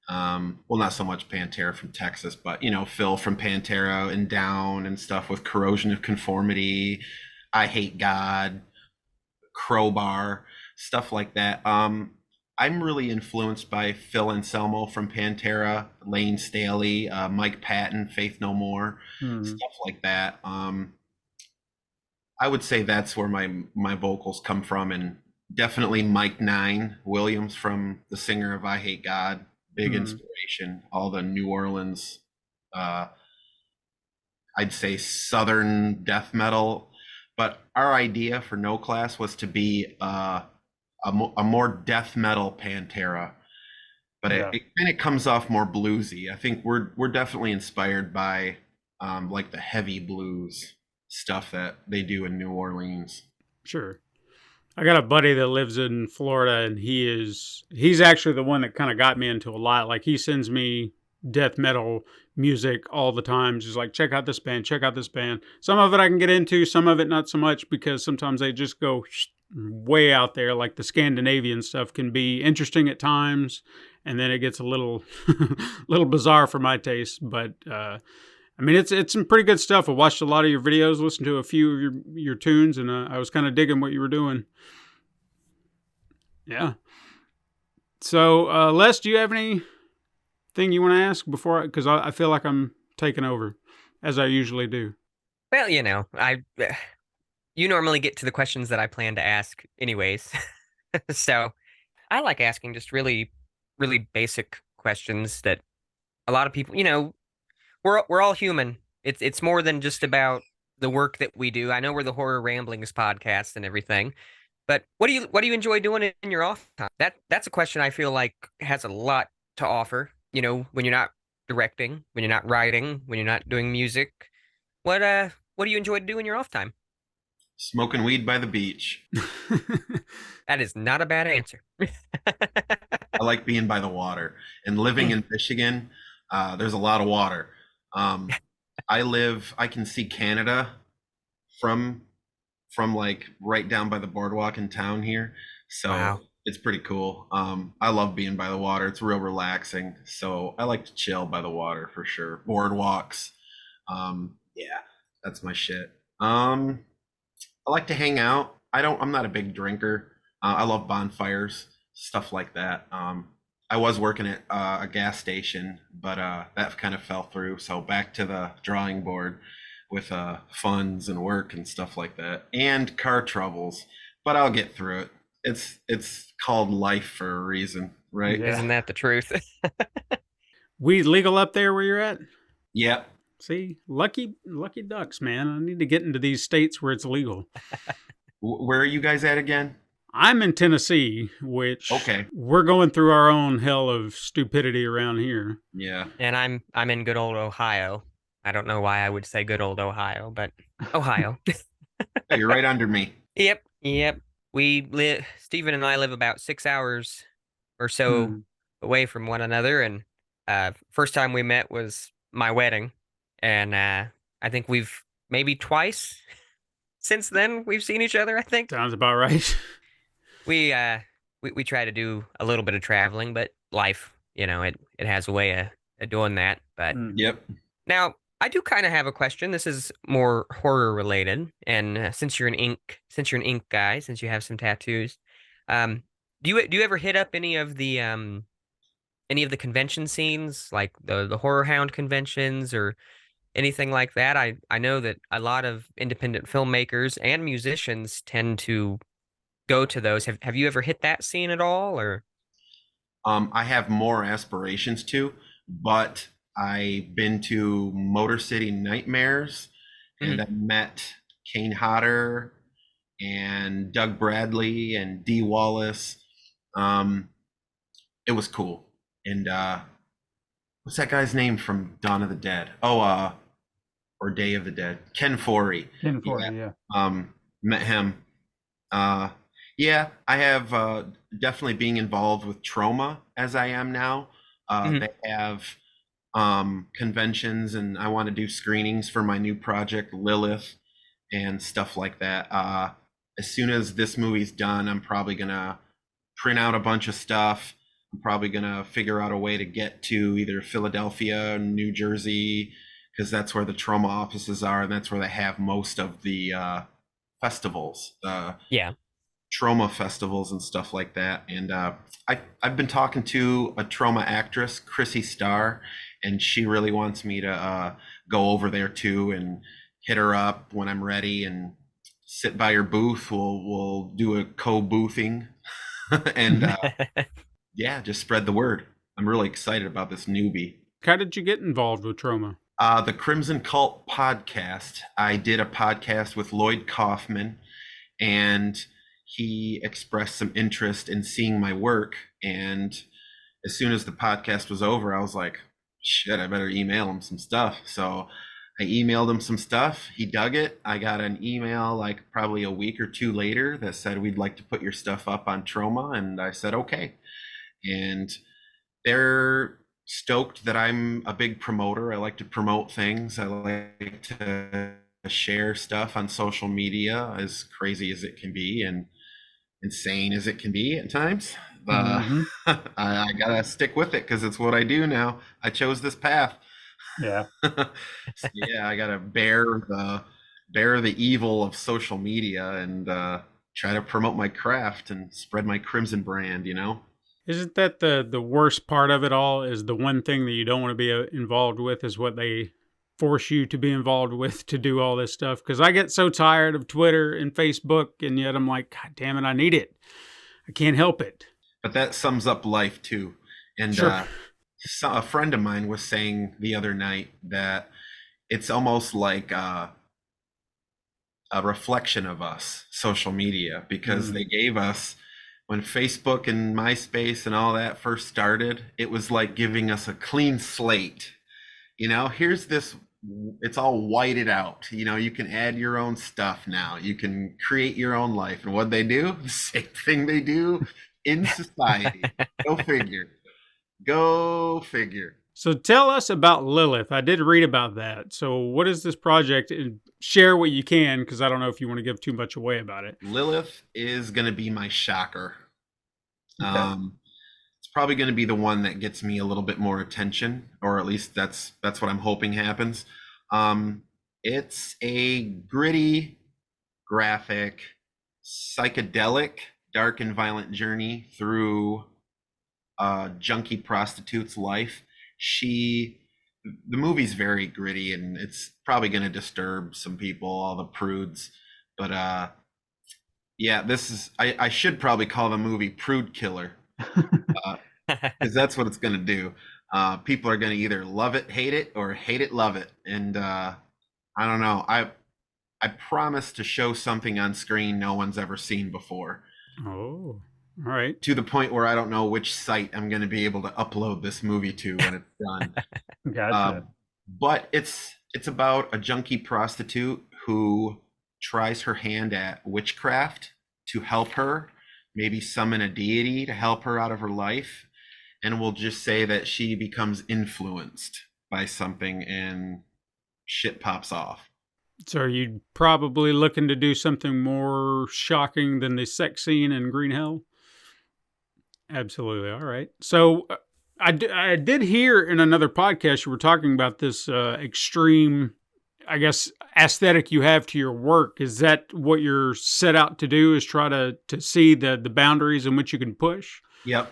Well, not so much Pantera from Texas, but Phil from Pantera and Down and stuff with Corrosion of Conformity, I Hate God, Crowbar, stuff like that. I'm really influenced by Phil Anselmo from Pantera, Lane Staley, Mike Patton, Faith No More, stuff like that. I would say that's where my vocals come from, and definitely Mike Nine Williams, from the singer of I Hate God, big inspiration. All the New Orleans, I'd say Southern death metal. But our idea for No Class was to be a more death metal Pantera, but it kind of comes off more bluesy. I think we're definitely inspired by like the heavy blues stuff that they do in New Orleans. Sure. I got a buddy that lives in Florida, and he's actually the one that kind of got me into a lot. Like, he sends me death metal music all the time. Just like, check out this band, check out this band. Some of it I can get into, some of it not so much, because sometimes they just go way out there. Like the Scandinavian stuff can be interesting at times, and then it gets a little bizarre for my taste. But it's some pretty good stuff. I watched a lot of your videos, listened to a few of your tunes, and I was kind of digging what you were doing. Yeah. So, Les, do you have anything you want to ask before? Because I feel like I'm taking over, as I usually do. Well, you normally get to the questions that I plan to ask anyways. So I like asking just really, really basic questions that a lot of people, we're all human. It's more than just about the work that we do. I know we're the Horror Ramblings podcast and everything, but what do you enjoy doing in your off time? That's a question I feel like has a lot to offer. When you're not directing, when you're not writing, when you're not doing music, what do you enjoy to do in your off time? Smoking weed by the beach. That is not a bad answer. I like being by the water, and living in Michigan. There's a lot of water. I can see Canada from like right down by the boardwalk in town here. So wow. It's pretty cool. I love being by the water. It's real relaxing. So I like to chill by the water for sure. Boardwalks. Yeah, that's my shit. I like to hang out. I'm not a big drinker. I love bonfires, stuff like that. I was working at a gas station, but that kind of fell through. So back to the drawing board with funds and work and stuff like that, and car troubles. But I'll get through it. It's called life for a reason, right? Isn't that the truth? Weed legal up there where you're at? Yep. See, lucky ducks, man. I need to get into these states where it's legal. Where are you guys at again? I'm in Tennessee, which we're going through our own hell of stupidity around here. Yeah. And I'm in good old Ohio. I don't know why I would say good old Ohio, but Ohio. Hey, you're right under me. Yep. Stephen and I live about 6 hours or so away from one another, and first time we met was my wedding, and I think we've maybe twice since then we've seen each other. I think sounds about right. We try to do a little bit of traveling, but life, it has a way of doing that. But Yep. Now I do kind of have a question. This is more horror related, and since you're an ink guy, since you have some tattoos, do you ever hit up any of the convention scenes, like the horror hound conventions or anything like that? I know that a lot of independent filmmakers and musicians tend to go to those. Have you ever hit that scene at all, or? I have more aspirations to, but I've been to Motor City Nightmares, and I met Kane Hodder and Doug Bradley and Dee Wallace. It was cool. And what's that guy's name from Dawn of the Dead? Oh, or Day of the Dead? Ken Foree. Ken Foree, yeah. Met him. Yeah, I have definitely being involved with Trauma as I am now. They have conventions, and I want to do screenings for my new project, Lilith, and stuff like that. As soon as this movie's done, I'm probably going to print out a bunch of stuff. I'm probably going to figure out a way to get to either Philadelphia, New Jersey, because that's where the Trauma offices are, and that's where they have most of the festivals. Trauma festivals and stuff like that. And I've been talking to a Trauma actress, Chrissy Starr, and she really wants me to go over there too and hit her up when I'm ready and sit by her booth. We'll do a co-boothing and yeah, just spread the word. I'm really excited about this newbie. How did you get involved with Trauma? The Crimson Cult podcast. I did a podcast with Lloyd Kaufman, and he expressed some interest in seeing my work. And as soon as the podcast was over, I was like, shit, I better email him some stuff. So I emailed him some stuff. He dug it. I got an email like probably a week or two later that said, we'd like to put your stuff up on Trauma. And I said, okay. And they're stoked that I'm a big promoter. I like to promote things. I like to share stuff on social media, as crazy as it can be and insane as it can be at times. I gotta stick with it because it's what I do now. I chose this path. Yeah. So, yeah, I gotta bear the evil of social media and try to promote my craft and spread my Crimson brand, Isn't that the worst part of it all? Is the one thing that you don't want to be involved with is what they force you to be involved with to do all this stuff? Because I get so tired of Twitter and Facebook, and yet I'm like, God damn it, I need it. I can't help it. But that sums up life too. And sure. A friend of mine was saying the other night that it's almost like a reflection of us, social media, because they gave us, when Facebook and MySpace and all that first started, it was like giving us a clean slate. Here's this, it's all whited out. You can add your own stuff now. You can create your own life. And what they do, the same thing they do in society. Go figure. So tell us about Lilith. I did read about that. So what is this project? And share what you can, because I don't know if you want to give too much away about it. Lilith is going to be my shocker. It's probably going to be the one that gets me a little bit more attention, or at least that's what I'm hoping happens. It's a gritty, graphic, psychedelic, dark and violent journey through a junkie prostitute's life. The movie's very gritty, and it's probably going to disturb some people, all the prudes. But yeah, I should probably call the movie Prude Killer, because that's what it's going to do. People are going to either love it, hate it, or hate it, love it. And I don't know. I promise to show something on screen no one's ever seen before. Oh, all right. To the point where I don't know which site I'm going to be able to upload this movie to when it's done. Gotcha. But it's about a junkie prostitute who tries her hand at witchcraft to help her, maybe summon a deity to help her out of her life. And we'll just say that she becomes influenced by something and shit pops off. So are you probably looking to do something more shocking than the sex scene in Green Hell? Absolutely. All right. So I did hear in another podcast you were talking about this extreme, I guess, aesthetic you have to your work. Is that what you're set out to do, is try to see the boundaries in which you can push? Yep.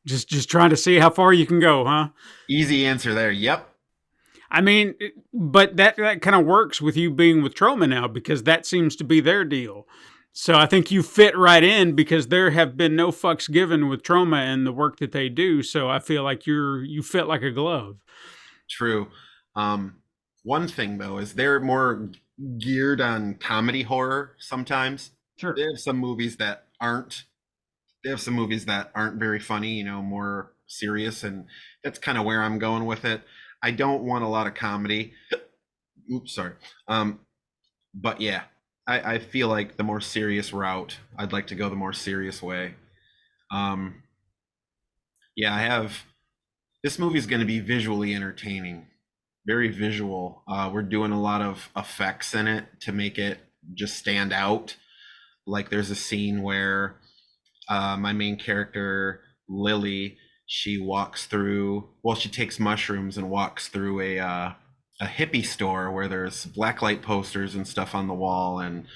Just trying to see how far you can go, huh? Easy answer there. Yep. I mean, but that kind of works with you being with Troma now, because that seems to be their deal. So I think you fit right in, because there have been no fucks given with Troma and the work that they do. So I feel like you fit like a glove. True. One thing though is they're more geared on comedy horror sometimes. Sure. They have some movies that aren't very funny, more serious, and that's kind of where I'm going with it. I don't want a lot of comedy. Oops, sorry. But yeah, I feel like the more serious route, I'd like to go the more serious way. Yeah, this movie's going to be visually entertaining, very visual. We're doing a lot of effects in it to make it just stand out. Like there's a scene where my main character, Lily, she takes mushrooms and walks through a hippie store where there's blacklight posters and stuff on the wall, and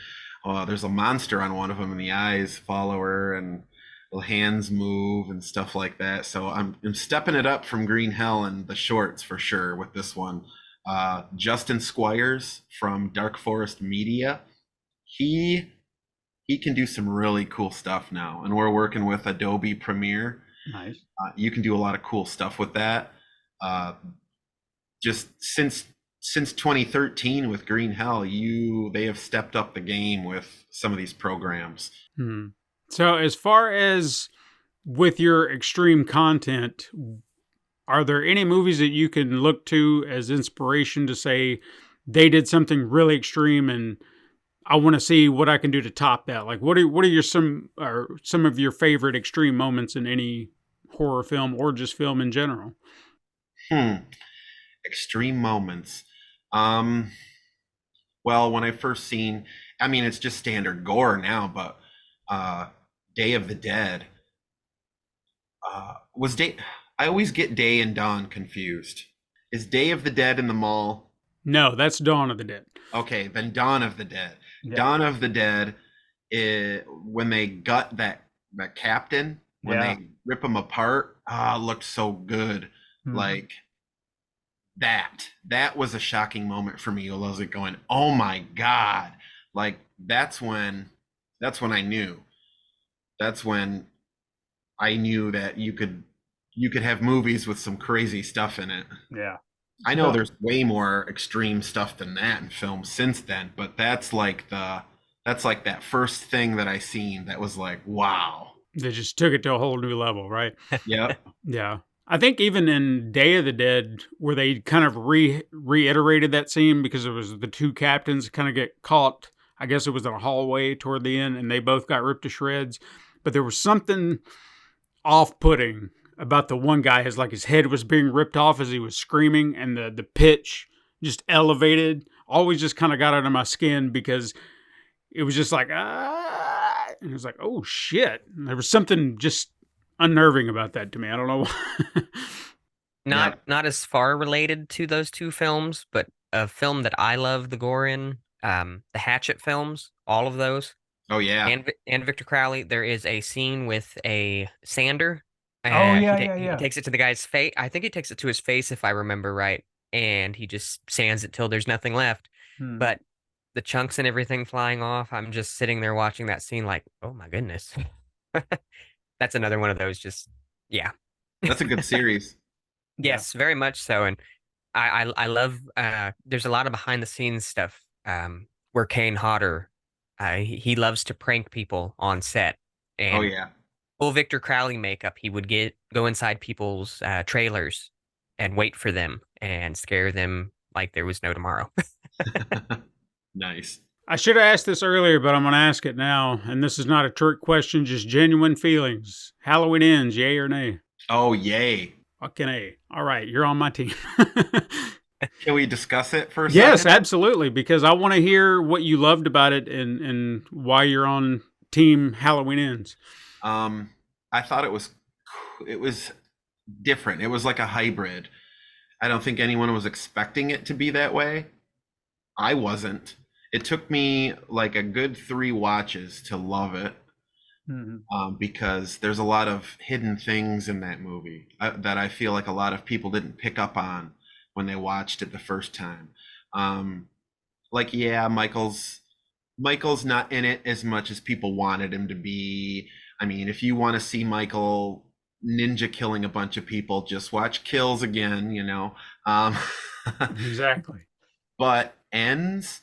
there's a monster on one of them, and the eyes follow her, and the hands move and stuff like that. So I'm stepping it up from Green Hell and the shorts for sure with this one. Justin Squires from Dark Forest Media, he can do some really cool stuff now, and we're working with Adobe Premiere. Nice. You can do a lot of cool stuff with that. Just since 2013 with Green Hell, they have stepped up the game with some of these programs. So as far as with your extreme content, are there any movies that you can look to as inspiration to say they did something really extreme and I want to see what I can do to top that? Like, what are some of your favorite extreme moments in any horror film or just film in general? Extreme moments. Well, when I first seen, I mean, it's just standard gore now, but Day of the Dead I always get Day and Dawn confused. Is Day of the Dead in the mall? No, that's Dawn of the Dead. Okay, then Dawn of the Dead. Yeah. Dawn of the Dead, when they gut that captain, when they rip him apart, it looked so good. Like that was a shocking moment for me. I was like going, oh my God. Like that's when I knew. That's when I knew that you could have movies with some crazy stuff in it. Yeah. I know there's way more extreme stuff than that in film since then, but that's like that first thing that I seen that was like, wow. They just took it to a whole new level, right? Yep. Yeah. I think even in Day of the Dead, where they kind of reiterated that scene because it was the two captains kind of get caught, I guess it was in a hallway toward the end, and they both got ripped to shreds. But there was something off-putting about the one guy. His head was being ripped off as he was screaming, and the pitch just elevated. Always just kind of got under my skin because it was just like, and it was like, oh shit. And there was something just unnerving about that to me. I don't know why. Not as far related to those two films, but a film that I love the gore in, the Hatchet films, all of those, Oh yeah. and Victor Crowley. There is a scene with a sander. Oh, yeah, He takes it to the guy's face. I think he takes it to his face, if I remember right, and he just sands it till there's nothing left. But the chunks and everything flying off, I'm just sitting there watching that scene like, oh my goodness. That's another one of those. Just yeah. That's a good series. Yes, very much so. And I love there's a lot of behind the scenes stuff where Kane Hodder he loves to prank people on set. And Oh yeah. full Victor Crowley makeup, he would go inside people's trailers and wait for them and scare them like there was no tomorrow. Nice. I should have asked this earlier, but I'm going to ask it now. And this is not a trick question, just genuine feelings. Halloween Ends, yay or nay? Oh yay. Fucking A. All right, you're on my team. Can we discuss it for a Yes, second? absolutely, because I want to hear what you loved about it and why you're on team Halloween Ends. I thought it was different. It was like a hybrid. I don't think anyone was expecting it to be that way. I wasn't. It took me like a good 3 watches to love it. Because there's a lot of hidden things in that movie that I feel like a lot of people didn't pick up on when they watched it the first time. Like, yeah, Michael's not in it as much as people wanted him to be. I mean, if you want to see Michael ninja killing a bunch of people, just watch Kills again, you know. Exactly. But Ends,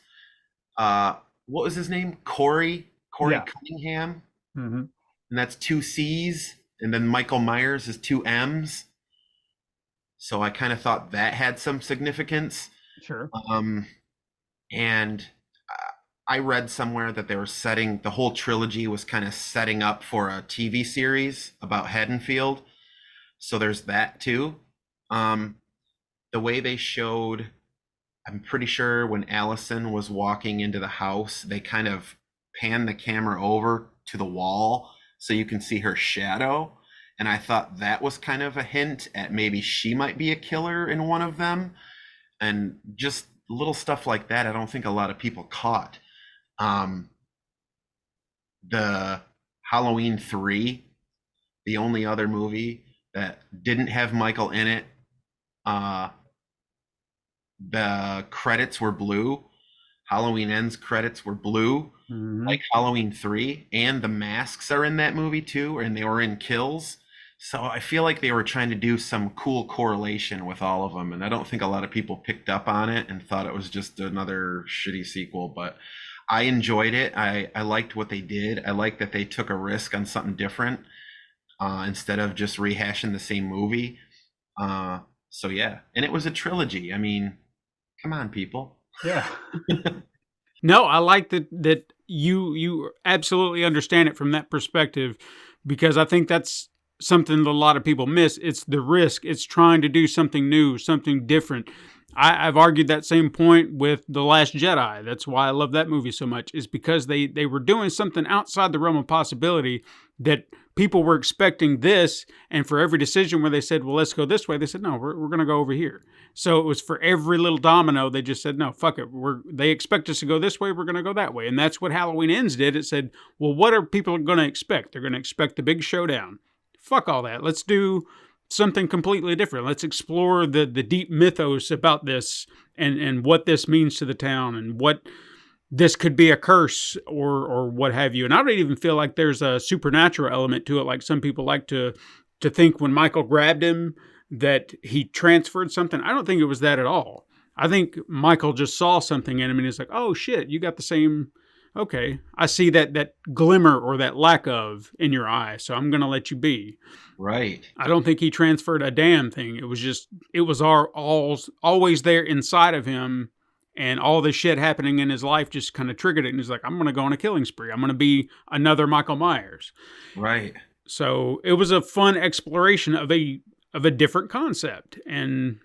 what was his name? Corey Yeah. Cunningham. And that's 2 C's, and then Michael Myers is 2 M's. So I kind of thought that had some significance. Sure. And I read somewhere that they were the whole trilogy was kind of setting up for a TV series about Haddonfield. So there's that too. The way they showed, I'm pretty sure when Allison was walking into the house, they kind of panned the camera over to the wall so you can see her shadow, and I thought that was kind of a hint at maybe she might be a killer in one of them, and just little stuff like that I don't think a lot of people caught. The Halloween 3, the only other movie that didn't have Michael in it, the credits were blue. Halloween Ends credits were blue, like Halloween 3, and the masks are in that movie too, and they were in Kills. So I feel like they were trying to do some cool correlation with all of them, and I don't think a lot of people picked up on it and thought it was just another shitty sequel, but I enjoyed it. I liked what they did. I liked that they took a risk on something different instead of just rehashing the same movie. So yeah, and it was a trilogy. I mean, come on, people. Yeah. No, I like that you absolutely understand it from that perspective, because I think that's something that a lot of people miss. It's the risk. It's trying to do something new, something different. I've argued that same point with The Last Jedi. That's why I love that movie so much, is because they were doing something outside the realm of possibility that people were expecting this, and for every decision where they said, well, let's go this way, they said, no, we're going to go over here. So it was for every little domino, they just said, no, fuck it. They expect us to go this way, we're going to go that way. And that's what Halloween Ends did. It said, well, what are people going to expect? They're going to expect the big showdown. Fuck all that. Let's do something completely different. Let's explore the deep mythos about this and what this means to the town and what this could be a curse or what have you. And I don't even feel like there's a supernatural element to it, like some people like to think when Michael grabbed him that he transferred something. I don't think it was that at all. I think Michael just saw something in him and he's like, oh shit, you got the same. Okay, I see that glimmer or that lack of in your eye, so I'm going to let you be. Right. I don't think he transferred a damn thing. It was always there inside of him, and all this shit happening in his life just kind of triggered it, and he's like, I'm going to go on a killing spree. I'm going to be another Michael Myers. Right. So it was a fun exploration of a different concept, and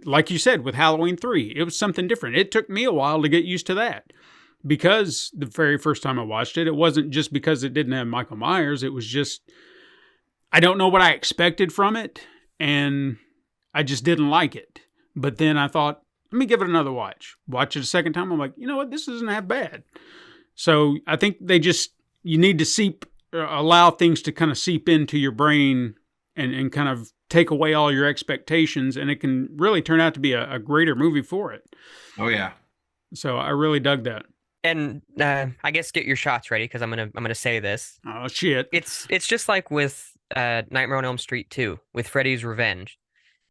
like you said, with Halloween 3, it was something different. It took me a while to get used to that. Because the very first time I watched it, it wasn't just because it didn't have Michael Myers. It was just, I don't know what I expected from it, and I just didn't like it. But then I thought, let me give it another watch. Watch it a second time. I'm like, you know what? This isn't that bad. So I think you need to allow things to kind of seep into your brain and kind of take away all your expectations, and it can really turn out to be a greater movie for it. Oh yeah. So I really dug that. And I guess get your shots ready, because I'm gonna say this. Oh shit! It's just like with Nightmare on Elm Street 2 with Freddy's Revenge.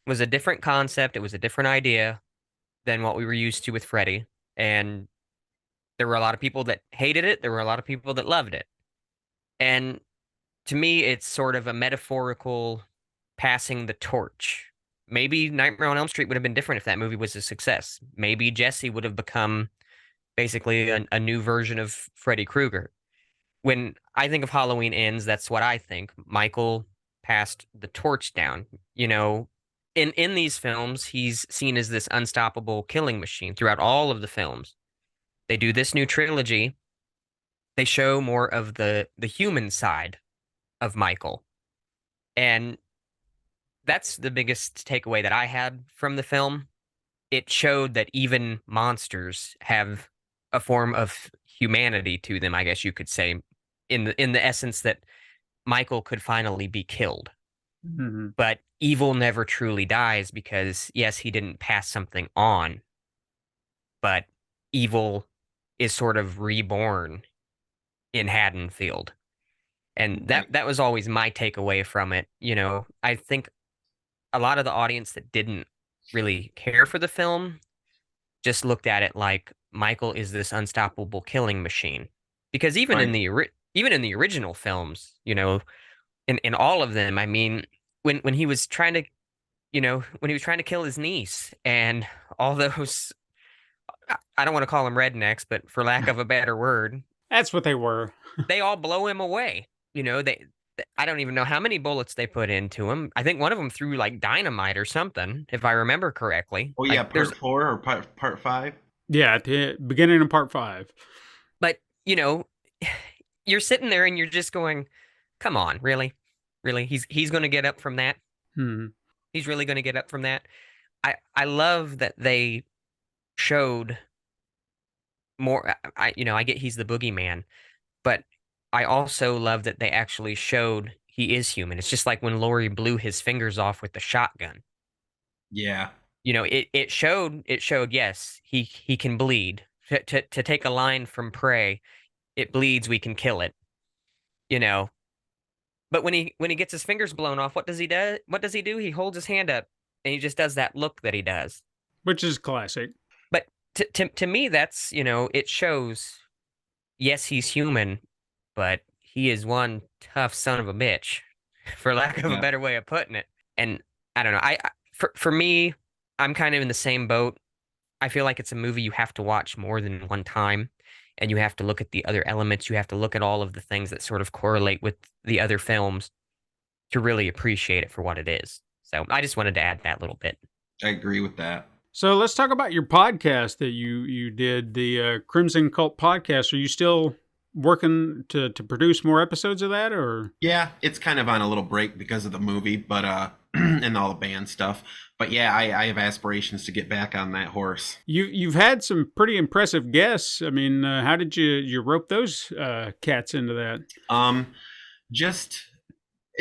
It was a different concept. It was a different idea than what we were used to with Freddy, and there were a lot of people that hated it. There were a lot of people that loved it, and to me, it's sort of a metaphorical passing the torch. Maybe Nightmare on Elm Street would have been different if that movie was a success. Maybe Jesse would have become basically a new version of Freddy Krueger. When I think of Halloween Ends, that's what I think. Michael passed the torch down. You know, in these films, he's seen as this unstoppable killing machine throughout all of the films. They do this new trilogy. They show more of the human side of Michael. And that's the biggest takeaway that I had from the film. It showed that even monsters have a form of humanity to them, I guess you could say, in the essence that Michael could finally be killed. Mm-hmm. But evil never truly dies, because yes, he didn't pass something on, but evil is sort of reborn in Haddonfield. And that was always my takeaway from it. You know, I think a lot of the audience that didn't really care for the film just looked at it like Michael is this unstoppable killing machine. Because even in the original films, you know, in all of them, I mean, when he was trying to, you know, when he was trying to kill his niece and all those, I don't want to call them rednecks, but for lack of a better word, that's what they were. They all blow him away. You know, I don't even know how many bullets they put into him. I think one of them threw like dynamite or something, if I remember correctly. Oh yeah, like, part 4 or part 5. Yeah, at the beginning of part 5. But you know, you're sitting there and you're just going, "Come on, really? He's going to get up from that? He's really going to get up from that?" I love that they showed more. I get he's the boogeyman, but I also love that they actually showed he is human. It's just like when Laurie blew his fingers off with the shotgun. Yeah. You know, it showed yes, he can bleed. To take a line from Prey, it bleeds, we can kill it. You know. But when he gets his fingers blown off, what does he do? What does he do? He holds his hand up and he just does that look that he does. Which is classic. But to me, that's, you know, it shows, yes, he's human, but he is one tough son of a bitch, for lack of a better way of putting it. And I don't know. For me, I'm kind of in the same boat. I feel like it's a movie you have to watch more than one time, and you have to look at the other elements. You have to look at all of the things that sort of correlate with the other films to really appreciate it for what it is. So I just wanted to add that little bit. I agree with that. So let's talk about your podcast that you did, the Crimson Cult podcast. Are you still working to produce more episodes of that, or? Yeah, it's kind of on a little break because of the movie, but and all the band stuff. But yeah, I have aspirations to get back on that horse. You've had some pretty impressive guests. I mean, how did you rope those cats into that?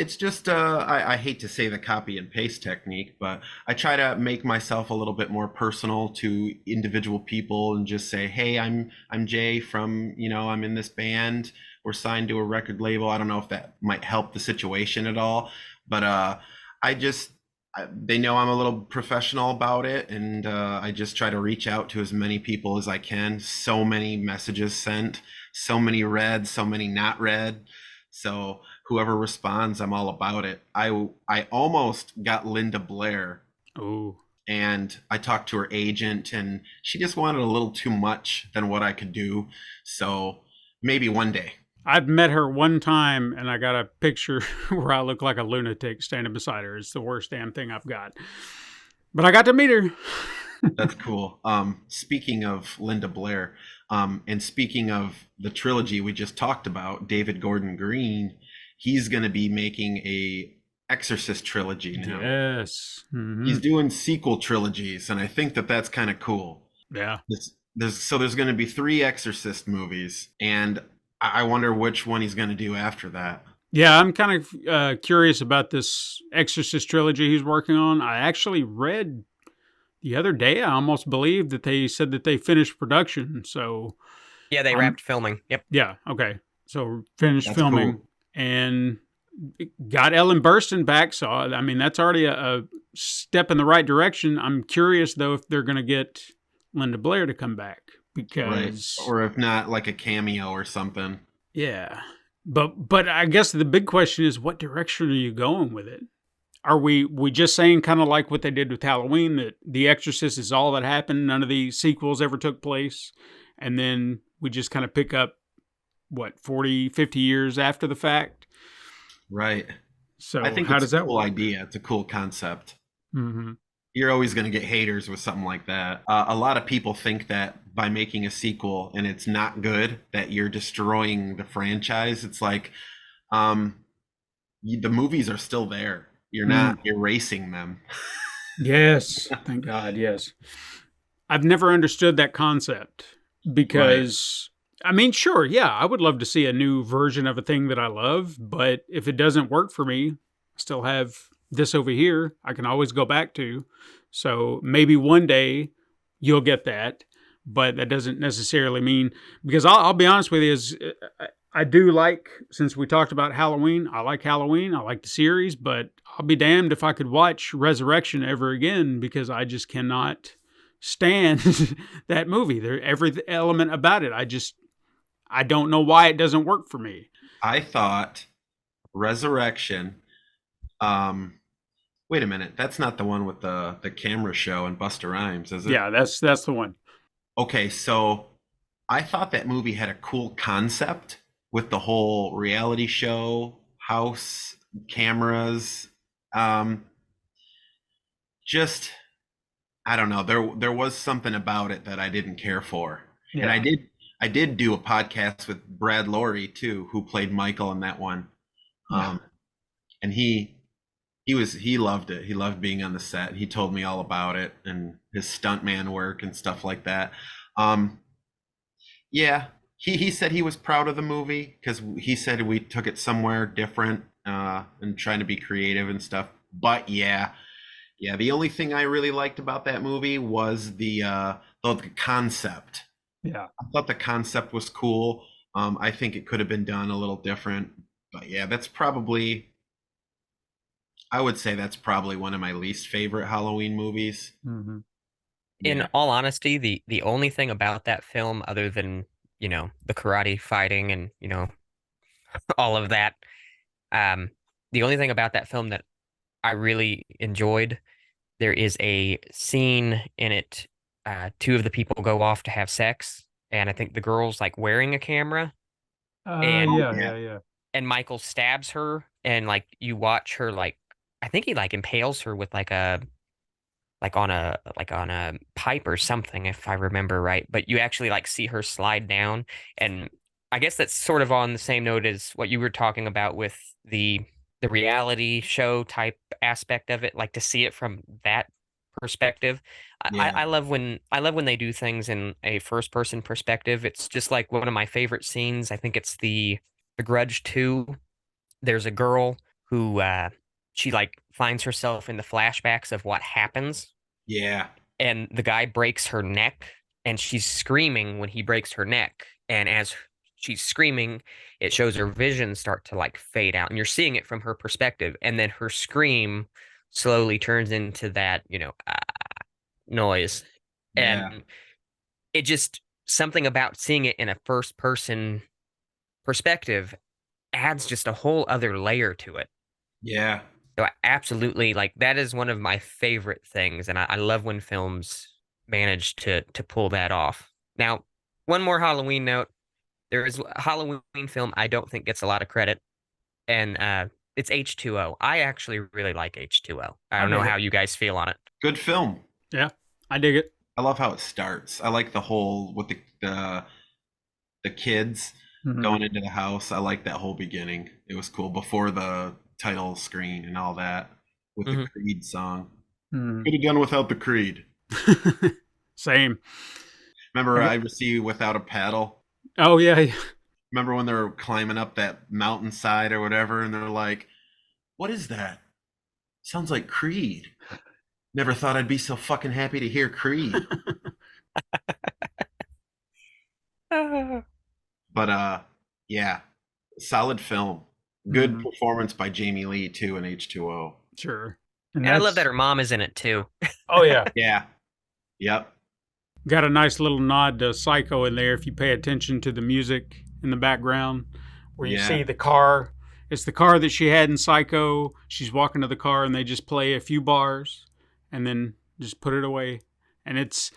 It's just I hate to say the copy and paste technique, but I try to make myself a little bit more personal to individual people and just say, hey, I'm Jay from, I'm in this band. We're signed to a record label. I don't know if that might help the situation at all, but they know I'm a little professional about it, and I just try to reach out to as many people as I can. So many messages sent, so many read, so many not read. So whoever responds, I'm all about it. I almost got Linda Blair. Oh. And I talked to her agent, and she just wanted a little too much than what I could do. So maybe one day. I've met her one time, and I got a picture where I look like a lunatic standing beside her. It's the worst damn thing I've got. But I got to meet her. That's cool. Speaking of Linda Blair, and speaking of the trilogy we just talked about, David Gordon Green he's going to be making a Exorcist trilogy now. Yes. Mm-hmm. He's doing sequel trilogies, and I think that that's kind of cool. Yeah. There's going to be 3 Exorcist movies, and I wonder which one he's going to do after that. Yeah, I'm kind of curious about this Exorcist trilogy he's working on. I actually read the other day, I almost believe that they said that they finished production. So yeah, they wrapped filming. Yep. Yeah. Okay. So finished That's filming cool. and got Ellen Burstyn back. So I mean, that's already a step in the right direction. I'm curious though if they're going to get Linda Blair to come back because, or if not, like a cameo or something. Yeah. But I guess the big question is, what direction are you going with it? Are we just saying kind of like what they did with Halloween, that The Exorcist is all that happened, none of the sequels ever took place, and then we just kind of pick up, 40, 50 years after the fact? Right. So I think how it's does a that cool work? idea. It's a cool concept. Mm-hmm. You're always going to get haters with something like that. A lot of people think that by making a sequel and it's not good, that you're destroying the franchise. It's like, the movies are still there. You're not erasing them. Yes. Thank God. Yes. I've never understood that concept because, I mean, sure, yeah, I would love to see a new version of a thing that I love, but if it doesn't work for me, I still have this over here I can always go back to. So maybe one day you'll get that, but that doesn't necessarily mean, because I'll be honest with you, is I do like, since we talked about Halloween, I like the series, but I'll be damned if I could watch Resurrection ever again, because I just cannot stand that movie. Every element about it, I don't know why it doesn't work for me. I thought Resurrection, wait a minute, that's not the one with the camera show and Busta Rhymes, is it? Yeah, that's the one. Okay, so I thought that movie had a cool concept with the whole reality show, house, cameras. Just, I don't know. There was something about it that I didn't care for. Yeah. And I did do a podcast with Brad Lorry too, who played Michael in that one. And he loved it. He loved being on the set. He told me all about it and his stuntman work and stuff like that. Yeah, he said he was proud of the movie because he said we took it somewhere different and trying to be creative and stuff. But yeah, the only thing I really liked about that movie was the concept. Yeah, I thought the concept was cool. I think it could have been done a little different. But yeah, I would say that's probably one of my least favorite Halloween movies. Mm-hmm. In all honesty, the only thing about that film, other than, the karate fighting and, all of that, the only thing about that film that I really enjoyed, there is a scene in it, 2 of the people go off to have sex, and I think the girl's like wearing a camera. Yeah. And Michael stabs her, and like you watch her, like I think he like impales her with like on a pipe or something, if I remember right. But you actually like see her slide down, and I guess that's sort of on the same note as what you were talking about with the reality show type aspect of it, like to see it from that perspective. Yeah. I love when they do things in a first person perspective. It's just like one of my favorite scenes. I think it's the Grudge 2. There's a girl who she like finds herself in the flashbacks of what happens. Yeah. And the guy breaks her neck, and she's screaming when he breaks her neck. And as she's screaming, it shows her vision start to like fade out, and you're seeing it from her perspective. And then her scream slowly turns into that, noise. Yeah. And it just, something about seeing it in a first person perspective adds just a whole other layer to it. Yeah. So I absolutely, like, that is one of my favorite things, and I love when films manage to pull that off. Now, one more Halloween note. There is a Halloween film I don't think gets a lot of credit, and it's H2O. I actually really like H2O. I don't know how you guys feel on it. Good film. Yeah, I dig it. I love how it starts. I like the whole with the kids. going into the house. I like that whole beginning. It was cool before the title screen and all that with the Creed song. Could have done without the Creed. Same. Remember I See Without a Paddle? Oh, yeah. Remember when they're climbing up that mountainside or whatever, and they're like, what is that? Sounds like Creed. Never thought I'd be so fucking happy to hear Creed. But yeah, solid film. Good performance by Jamie Lee too in H2O. Sure. And I love that her mom is in it too. Oh yeah. Yeah. Yep. Got a nice little nod to Psycho in there if you pay attention to the music in the background where you see the car. It's the car that she had in Psycho. She's walking to the car and they just play a few bars and then just put it away. And it's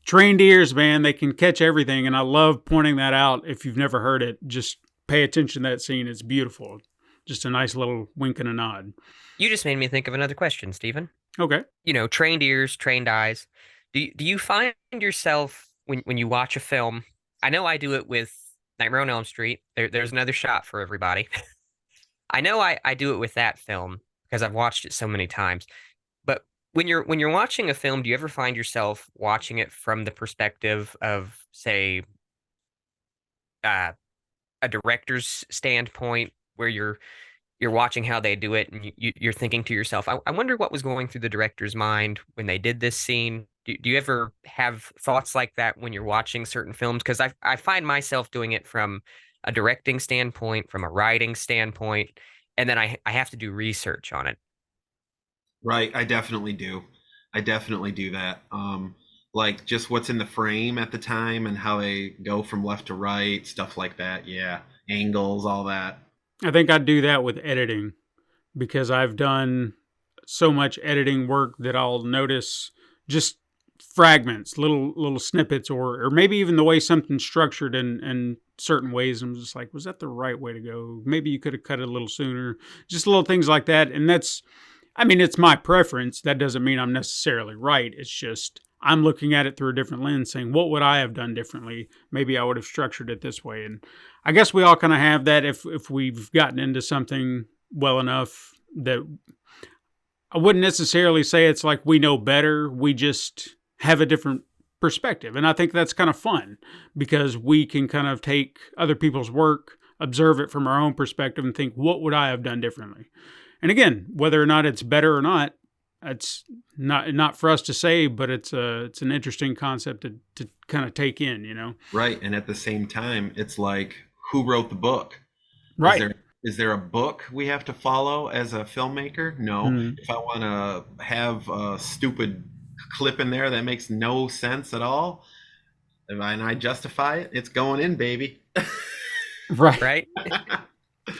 trained ears, man. They can catch everything. And I love pointing that out. If you've never heard it, just pay attention to that scene. It's beautiful. Just a nice little wink and a nod. You just made me think of another question, Stephen. Okay. You know, trained ears, trained eyes. Do you find yourself when you watch a film? I know I do it with Nightmare on Elm Street. There's another shot for everybody. I know I do it with that film because I've watched it so many times. But when you're watching a film, do you ever find yourself watching it from the perspective of, say, a director's standpoint, where you're watching how they do it, and you're thinking to yourself, I wonder what was going through the director's mind when they did this scene? Do you ever have thoughts like that when you're watching certain films? Because I find myself doing it from a directing standpoint, from a writing standpoint, and then I have to do research on it. Right. I definitely do. I definitely do that. Like just what's in the frame at the time and how they go from left to right, stuff like that. Yeah. Angles, all that. I think I do that with editing because I've done so much editing work that I'll notice just fragments, little snippets, or maybe even the way something's structured in certain ways. I'm just like, was that the right way to go? Maybe you could have cut it a little sooner. Just little things like that. And it's my preference. That doesn't mean I'm necessarily right. It's just I'm looking at it through a different lens saying, what would I have done differently? Maybe I would have structured it this way. And I guess we all kind of have that if we've gotten into something well enough that I wouldn't necessarily say it's like we know better. We just have a different perspective. And I think that's kind of fun because we can kind of take other people's work, observe it from our own perspective and think, what would I have done differently? And again, whether or not it's better or not, it's not for us to say, but it's an interesting concept to kind of take in, you know? Right. And at the same time, it's like, who wrote the book? Right. Is there a book we have to follow as a filmmaker? No. Mm-hmm. If I want to have a stupid clip in there that makes no sense at all, and I justify it, it's going in, baby. Right.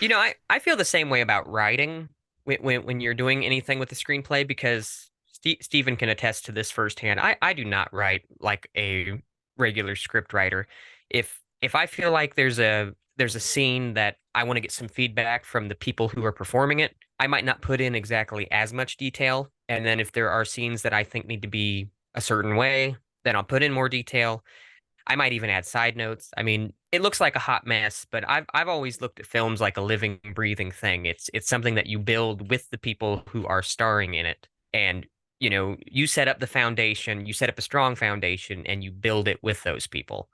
You know, I feel the same way about writing when you're doing anything with the screenplay, because Stephen can attest to this firsthand. I do not write like a regular script writer. If I feel like there's a scene that I want to get some feedback from the people who are performing it, I might not put in exactly as much detail. And then if there are scenes that I think need to be a certain way, then I'll put in more detail. I might even add side notes. I mean, it looks like a hot mess, but I've always looked at films like a living, breathing thing. It's something that you build with the people who are starring in it. And, you know, you set up the foundation, you set up a strong foundation, and you build it with those people.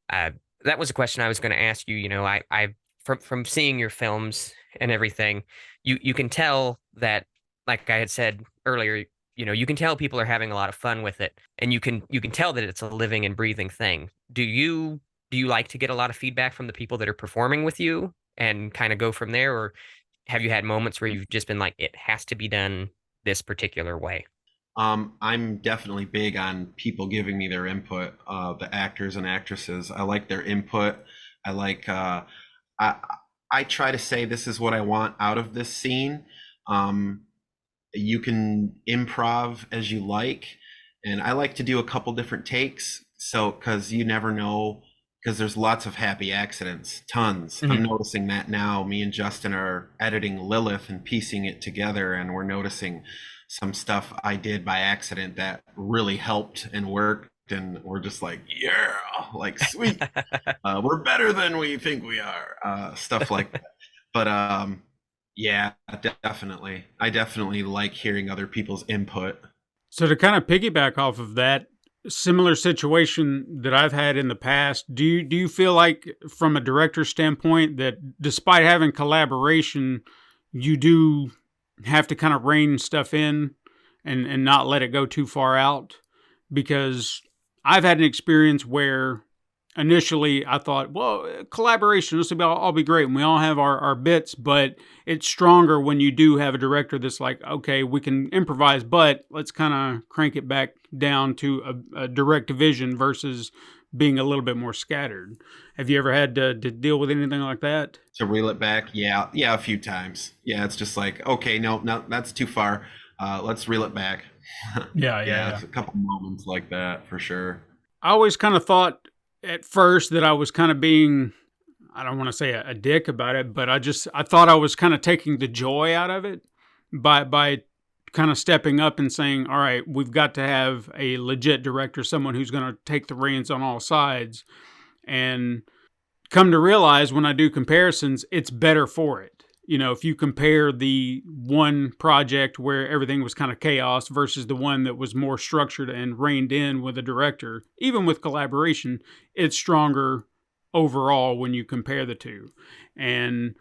That was a question I was going to ask you. You know, I from seeing your films and everything, you can tell that, like I had said earlier, you know, you can tell people are having a lot of fun with it, and you can tell that it's a living and breathing thing. Do you like to get a lot of feedback from the people that are performing with you and kind of go from there, or have you had moments where you've just been like, it has to be done this particular way? I'm definitely big on people giving me their input, the actors and actresses. I like their input. I like, I try to say, this is what I want out of this scene. You can improv as you like. And I like to do a couple different takes. So, cause you never know, cause there's lots of happy accidents, tons. Mm-hmm. I'm noticing that now. Me and Justin are editing Lilith and piecing it together, and we're noticing some stuff I did by accident that really helped and worked. and we're just like, yeah, like sweet, we're better than we think we are, stuff like that. But yeah, definitely, I definitely like hearing other people's input. So to kind of piggyback off of that similar situation that I've had in the past, do you feel like from a director standpoint that despite having collaboration, you do have to kind of rein stuff in and not let it go too far out? Because I've had an experience where initially I thought, well, collaboration, this will be all be great. And we all have our bits, but it's stronger when you do have a director that's like, okay, we can improvise, but let's kind of crank it back down to a direct vision versus being a little bit more scattered. Have you ever had to deal with anything like that? To reel it back? Yeah, a few times. Yeah, it's just like, okay, no, that's too far. Let's reel it back. Yeah. It's a couple moments like that for sure. I always kind of thought at first that I was kind of being, I don't want to say a dick about it, but I thought I was kind of taking the joy out of it by kind of stepping up and saying, all right, we've got to have a legit director, someone who's going to take the reins on all sides. And come to realize when I do comparisons, it's better for it. You know, if you compare the one project where everything was kind of chaos versus the one that was more structured and reined in with a director, even with collaboration, it's stronger overall when you compare the two. And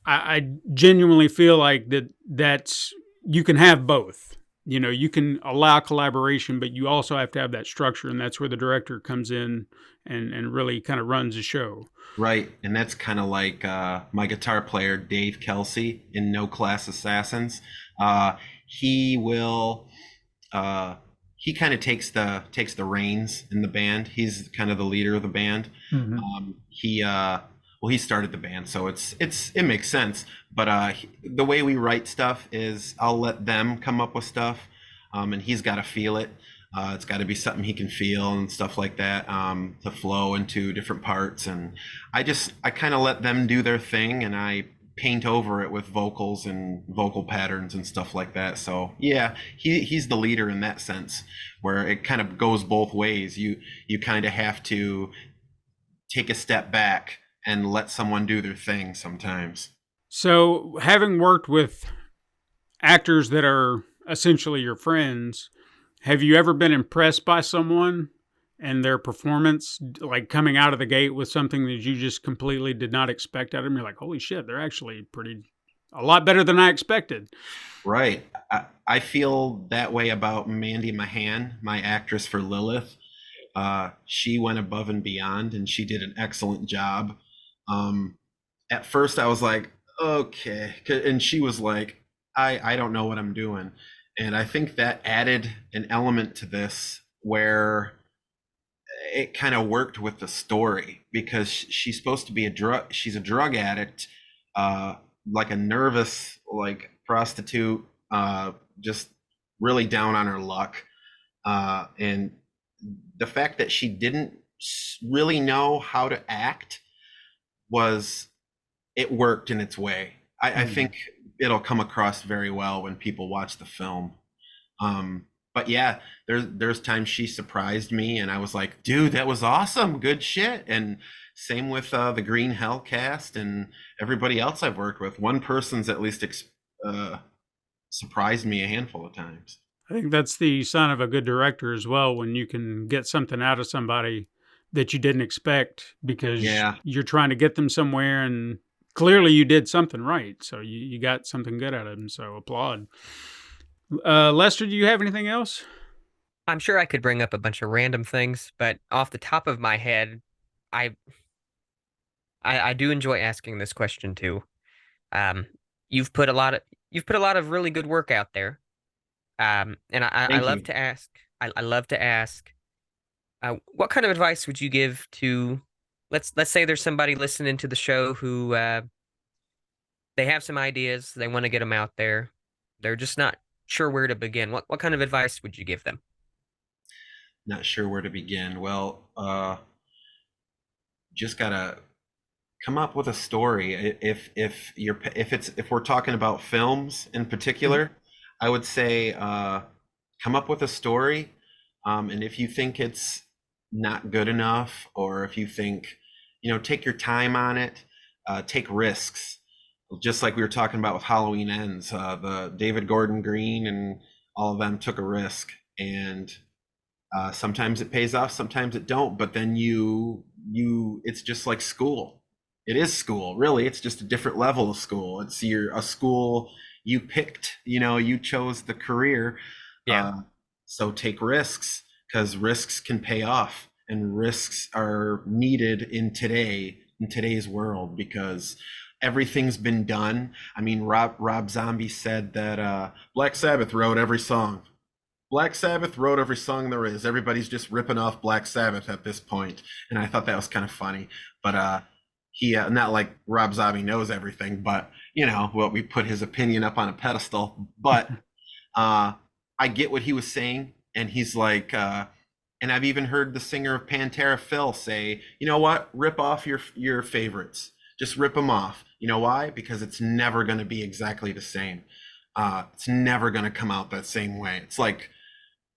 I genuinely feel like that's, you can have both. You know, you can allow collaboration, but you also have to have that structure, and that's where the director comes in and really kind of runs the show. Right, and that's kind of like my guitar player Dave Kelsey in No Class Assassins. He will, he kind of takes the reins in the band. He's kind of the leader of the band. Mm-hmm. He started the band, so it makes sense. But the way we write stuff is I'll let them come up with stuff, and he's got to feel it. It's got to be something he can feel and stuff like that, to flow into different parts. And I kind of let them do their thing, and I paint over it with vocals and vocal patterns and stuff like that. So yeah, he's the leader in that sense, where it kind of goes both ways. You kind of have to take a step back and let someone do their thing sometimes. So having worked with actors that are essentially your friends, have you ever been impressed by someone and their performance, like coming out of the gate with something that you just completely did not expect out of them? You're like, holy shit, they're actually a lot better than I expected. Right. I feel that way about Mandy Mahan, my actress for Lilith. She went above and beyond, and she did an excellent job. At first I was like, okay. And she was like, I don't know what I'm doing. And I think that added an element to this where it kind of worked with the story, because she's supposed to be she's a drug addict, like a nervous, like prostitute, just really down on her luck. And the fact that she didn't really know how to act it worked in its way. I think it'll come across very well when people watch the film. But yeah, there's times she surprised me and I was like, dude, that was awesome. Good shit. And same with the Green Hell cast and everybody else I've worked with. One person's at least surprised me a handful of times. I think that's the sign of a good director as well, when you can get something out of somebody that you didn't expect, because you're trying to get them somewhere, and clearly you did something right. So you got something good out of them. So applaud. Lester, do you have anything else? I'm sure I could bring up a bunch of random things, but off the top of my head, I do enjoy asking this question too. You've put a lot of really good work out there. And I love to ask, what kind of advice would you give to, let's say there's somebody listening to the show who, they have some ideas, they want to get them out there, they're just not sure where to begin. What kind of advice would you give them? Not sure where to begin. Well, just gotta come up with a story. If we're talking about films in particular, I would say come up with a story, and if you think it's not good enough, or if you think, take your time on it, take risks. Just like we were talking about with Halloween Ends, the David Gordon Green and all of them took a risk, and sometimes it pays off, sometimes it don't. But then it's just like school. It is school, really. It's just a different level of school. It's a school you picked. You chose the career. Yeah. So take risks, because risks can pay off, and risks are needed in today's world, because everything's been done. I mean, Rob Zombie said that Black Sabbath wrote every song. Black Sabbath wrote every song there is. Everybody's just ripping off Black Sabbath at this point. And I thought that was kind of funny. But he, not like Rob Zombie knows everything, but, we put his opinion up on a pedestal. But I get what he was saying. And he's like, and I've even heard the singer of Pantera, Phil, say, you know what? Rip off your favorites. Just rip them off. You know why? Because it's never going to be exactly the same. It's never going to come out that same way. It's like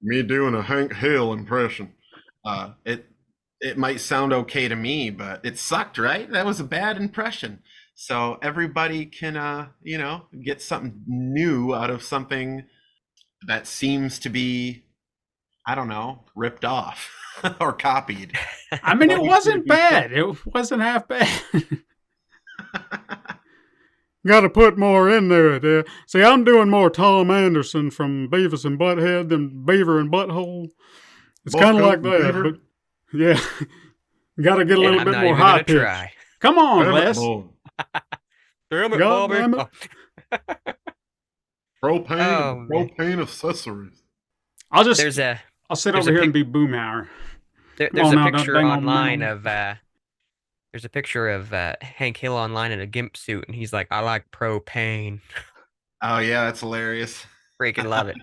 me doing a Hank Hill impression. It might sound okay to me, but it sucked, right? That was a bad impression. So everybody can, get something new out of something that seems to be, I don't know, ripped off or copied. I mean, it wasn't bad. It wasn't half bad. Got to put more in there. See, I'm doing more Tom Anderson from Beavis and Butthead than Beaver and Butthole. It's kind of like that. But yeah, got to get a little bit more high pitch. Come on, Les. Damn it, Bobby. Propane accessories. I'll sit over here and be Boomhauer. There's a picture online of there's a picture of Hank Hill online in a gimp suit, and he's like, "I like propane." Oh yeah, that's hilarious. Freaking love it.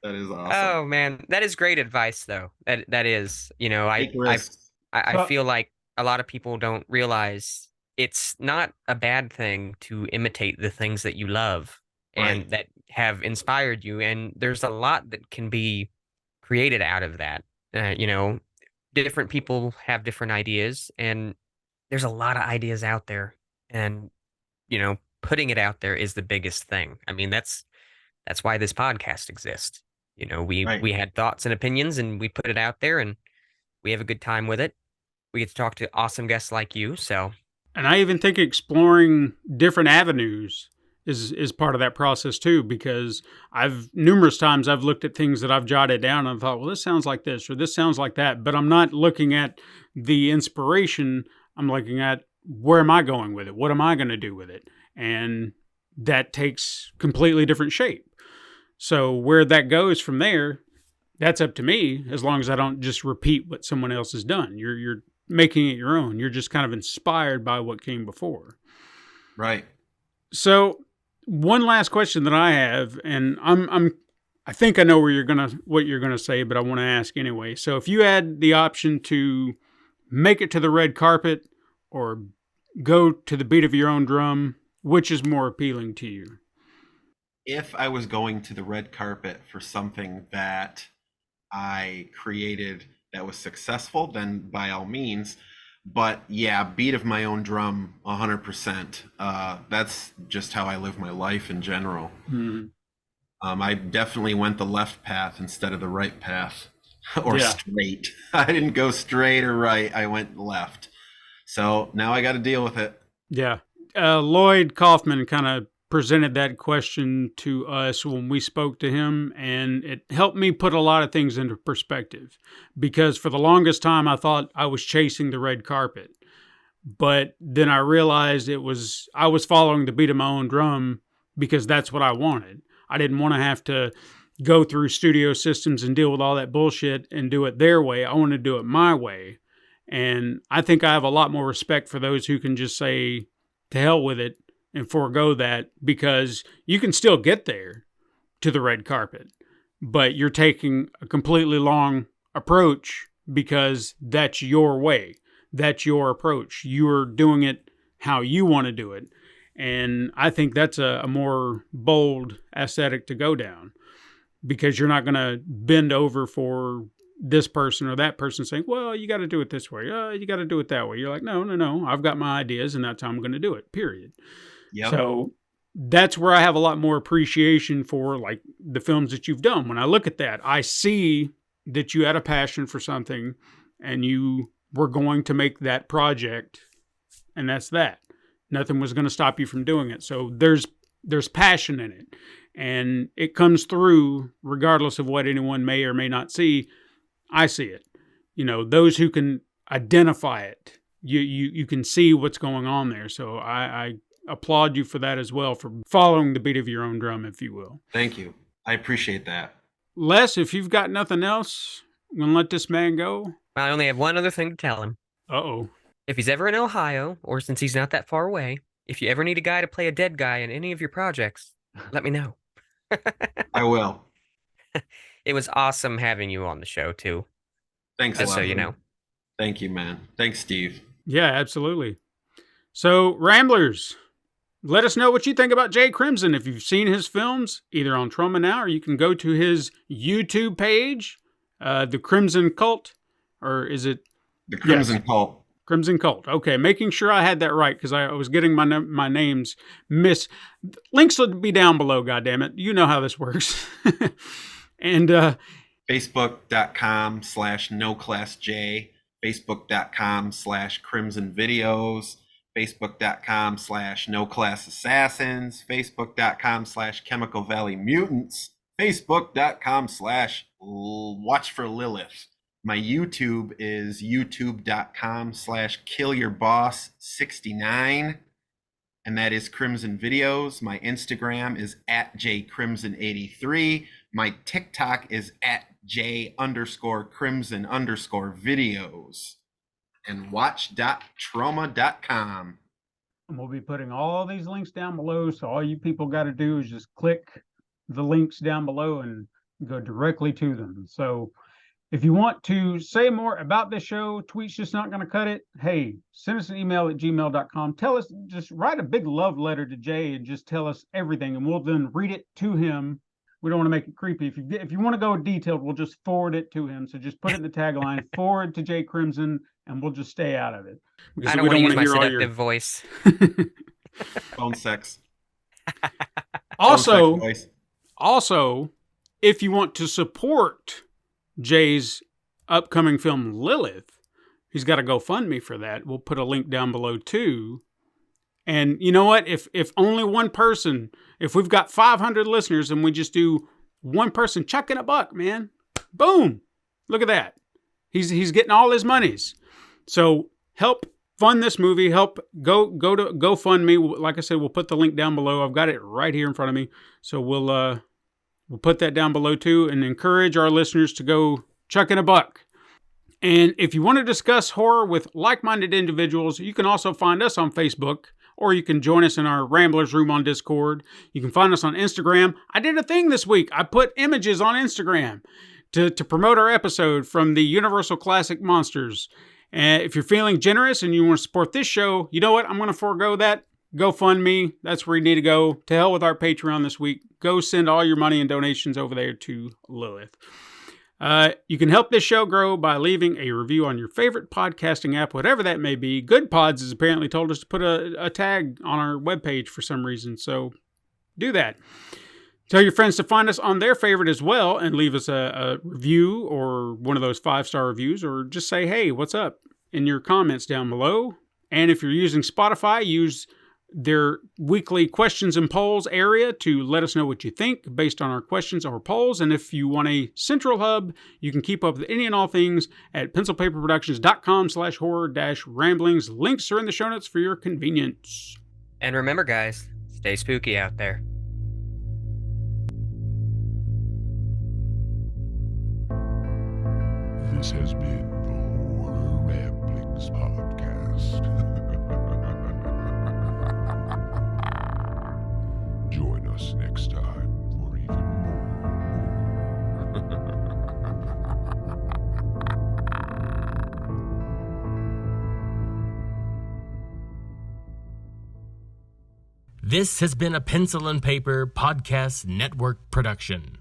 That is awesome. Oh man, that is great advice, though. That is, I feel like a lot of people don't realize it's not a bad thing to imitate the things that you love and that have inspired you, and there's a lot that can be created out of that. Different people have different ideas, and there's a lot of ideas out there, and putting it out there is the biggest thing. I mean, that's why this podcast exists. We had thoughts and opinions, and we put it out there, and we have a good time with it. We get to talk to awesome guests like you. So, and I even think exploring different avenues is part of that process too, because numerous times I've looked at things that I've jotted down and thought, well, this sounds like this or this sounds like that, but I'm not looking at the inspiration. I'm looking at, where am I going with it? What am I going to do with it? And that takes completely different shape. So where that goes from there, that's up to me, as long as I don't just repeat what someone else has done. You're making it your own. You're just kind of inspired by what came before. Right. So one last question that I have, and I think I know what you're gonna say, but I want to ask anyway. So if you had the option to make it to the red carpet or go to the beat of your own drum, which is more appealing to you? If I was going to the red carpet for something that I created that was successful, then by all means. But yeah, beat of my own drum, 100%. That's just how I live my life in general. Mm-hmm. I definitely went the left path instead of the right path, or straight. I didn't go straight or right. I went left. So now I got to deal with it. Yeah. Lloyd Kaufman kind of presented that question to us when we spoke to him, and it helped me put a lot of things into perspective, because for the longest time I thought I was chasing the red carpet, but then I realized I was following the beat of my own drum because that's what I wanted. I didn't want to have to go through studio systems and deal with all that bullshit and do it their way. I wanted to do it my way. And I think I have a lot more respect for those who can just say, to hell with it, and forego that, because you can still get there to the red carpet, but you're taking a completely long approach because that's your way. That's your approach. You're doing it how you want to do it. And I think that's a more bold aesthetic to go down, because you're not going to bend over for this person or that person saying, well, you got to do it this way. You got to do it that way. You're like, no. I've got my ideas and that's how I'm going to do it, period. Yep. So that's where I have a lot more appreciation for like the films that you've done. When I look at that, I see that you had a passion for something and you were going to make that project, and that's that. Nothing was going to stop you from doing it. So there's passion in it, and it comes through regardless of what anyone may or may not see. I see it. You know, those who can identify it, you can see what's going on there. So I applaud you for that as well, for following the beat of your own drum, if you will. Thank you. I appreciate that. Les, if you've got nothing else, I'm going to let this man go. I only have one other thing to tell him. Uh-oh. If he's ever in Ohio, or since he's not that far away, if you ever need a guy to play a dead guy in any of your projects, let me know. I will. It was awesome having you on the show, too. Thanks a lot. So you know. Thank you, man. Thanks, Steve. Yeah, absolutely. So, Ramblers, let us know what you think about Jay Crimson. If you've seen his films, either on Trauma Now, or you can go to his YouTube page, The Crimson Cult, or is it? The Crimson Cult. Crimson Cult. Okay, making sure I had that right, because I was getting my names miss. Links will be down below, goddammit. You know how this works. And Facebook.com/NoClassJ, Facebook.com/Crimson Videos, Facebook.com/NoClassAssassins, Facebook.com/Chemical Valley Mutants, Facebook.com/Watch for Lilith. My YouTube is YouTube.com/KillYourBoss69, and that is Crimson Videos. My Instagram is @JCrimson83. My TikTok is @J_Crimson_videos. And watch.trauma.com. And we'll be putting all these links down below, so all you people got to do is just click the links down below and go directly to them. So if you want to say more about this show, tweet's just not going to cut it. Hey, send us an email at gmail.com. Tell us, just write a big love letter to Jay and just tell us everything, and we'll then read it to him. We don't want to make it creepy. If you want to go detailed, we'll just forward it to him. So just put it in the tagline, forward to Jay Crimson, and we'll just stay out of it. I don't want to use my seductive voice. Phone sex. Also, Phone sex also, if you want to support Jay's upcoming film Lilith, he's got a GoFundMe for that. We'll put a link down below too. And you know what? If only one person, if we've got 500 listeners and we just do one person chucking a buck, man, boom! Look at that. He's getting all his monies. So help fund this movie. Help go to GoFundMe. Like I said, we'll put the link down below. I've got it right here in front of me. So we'll put that down below too, and encourage our listeners to go chuck in a buck. And if you want to discuss horror with like-minded individuals, you can also find us on Facebook, or you can join us in our Ramblers room on Discord. You can find us on Instagram. I did a thing this week. I put images on Instagram to promote our episode from the Universal Classic Monsters. And if you're feeling generous and you want to support this show, you know what? I'm going to forego that. GoFundMe, that's where you need to go. To hell with our Patreon this week. Go send all your money and donations over there to Lilith. You can help this show grow by leaving a review on your favorite podcasting app, whatever that may be. Good Pods has apparently told us to put a tag on our webpage for some reason, so do that. Tell your friends to find us on their favorite as well and leave us a review or one of those 5-star reviews, or just say, hey, what's up, in your comments down below. And if you're using Spotify, use their weekly questions and polls area to let us know what you think based on our questions or polls. And if you want a central hub, you can keep up with any and all things at pencilpaperproductions.com/horror-ramblings. Links are in the show notes for your convenience. And remember, guys, stay spooky out there. This has been the Horror Ramblings podcast. Join us next time for even more. This has been a Pencil and Paper Podcast Network production.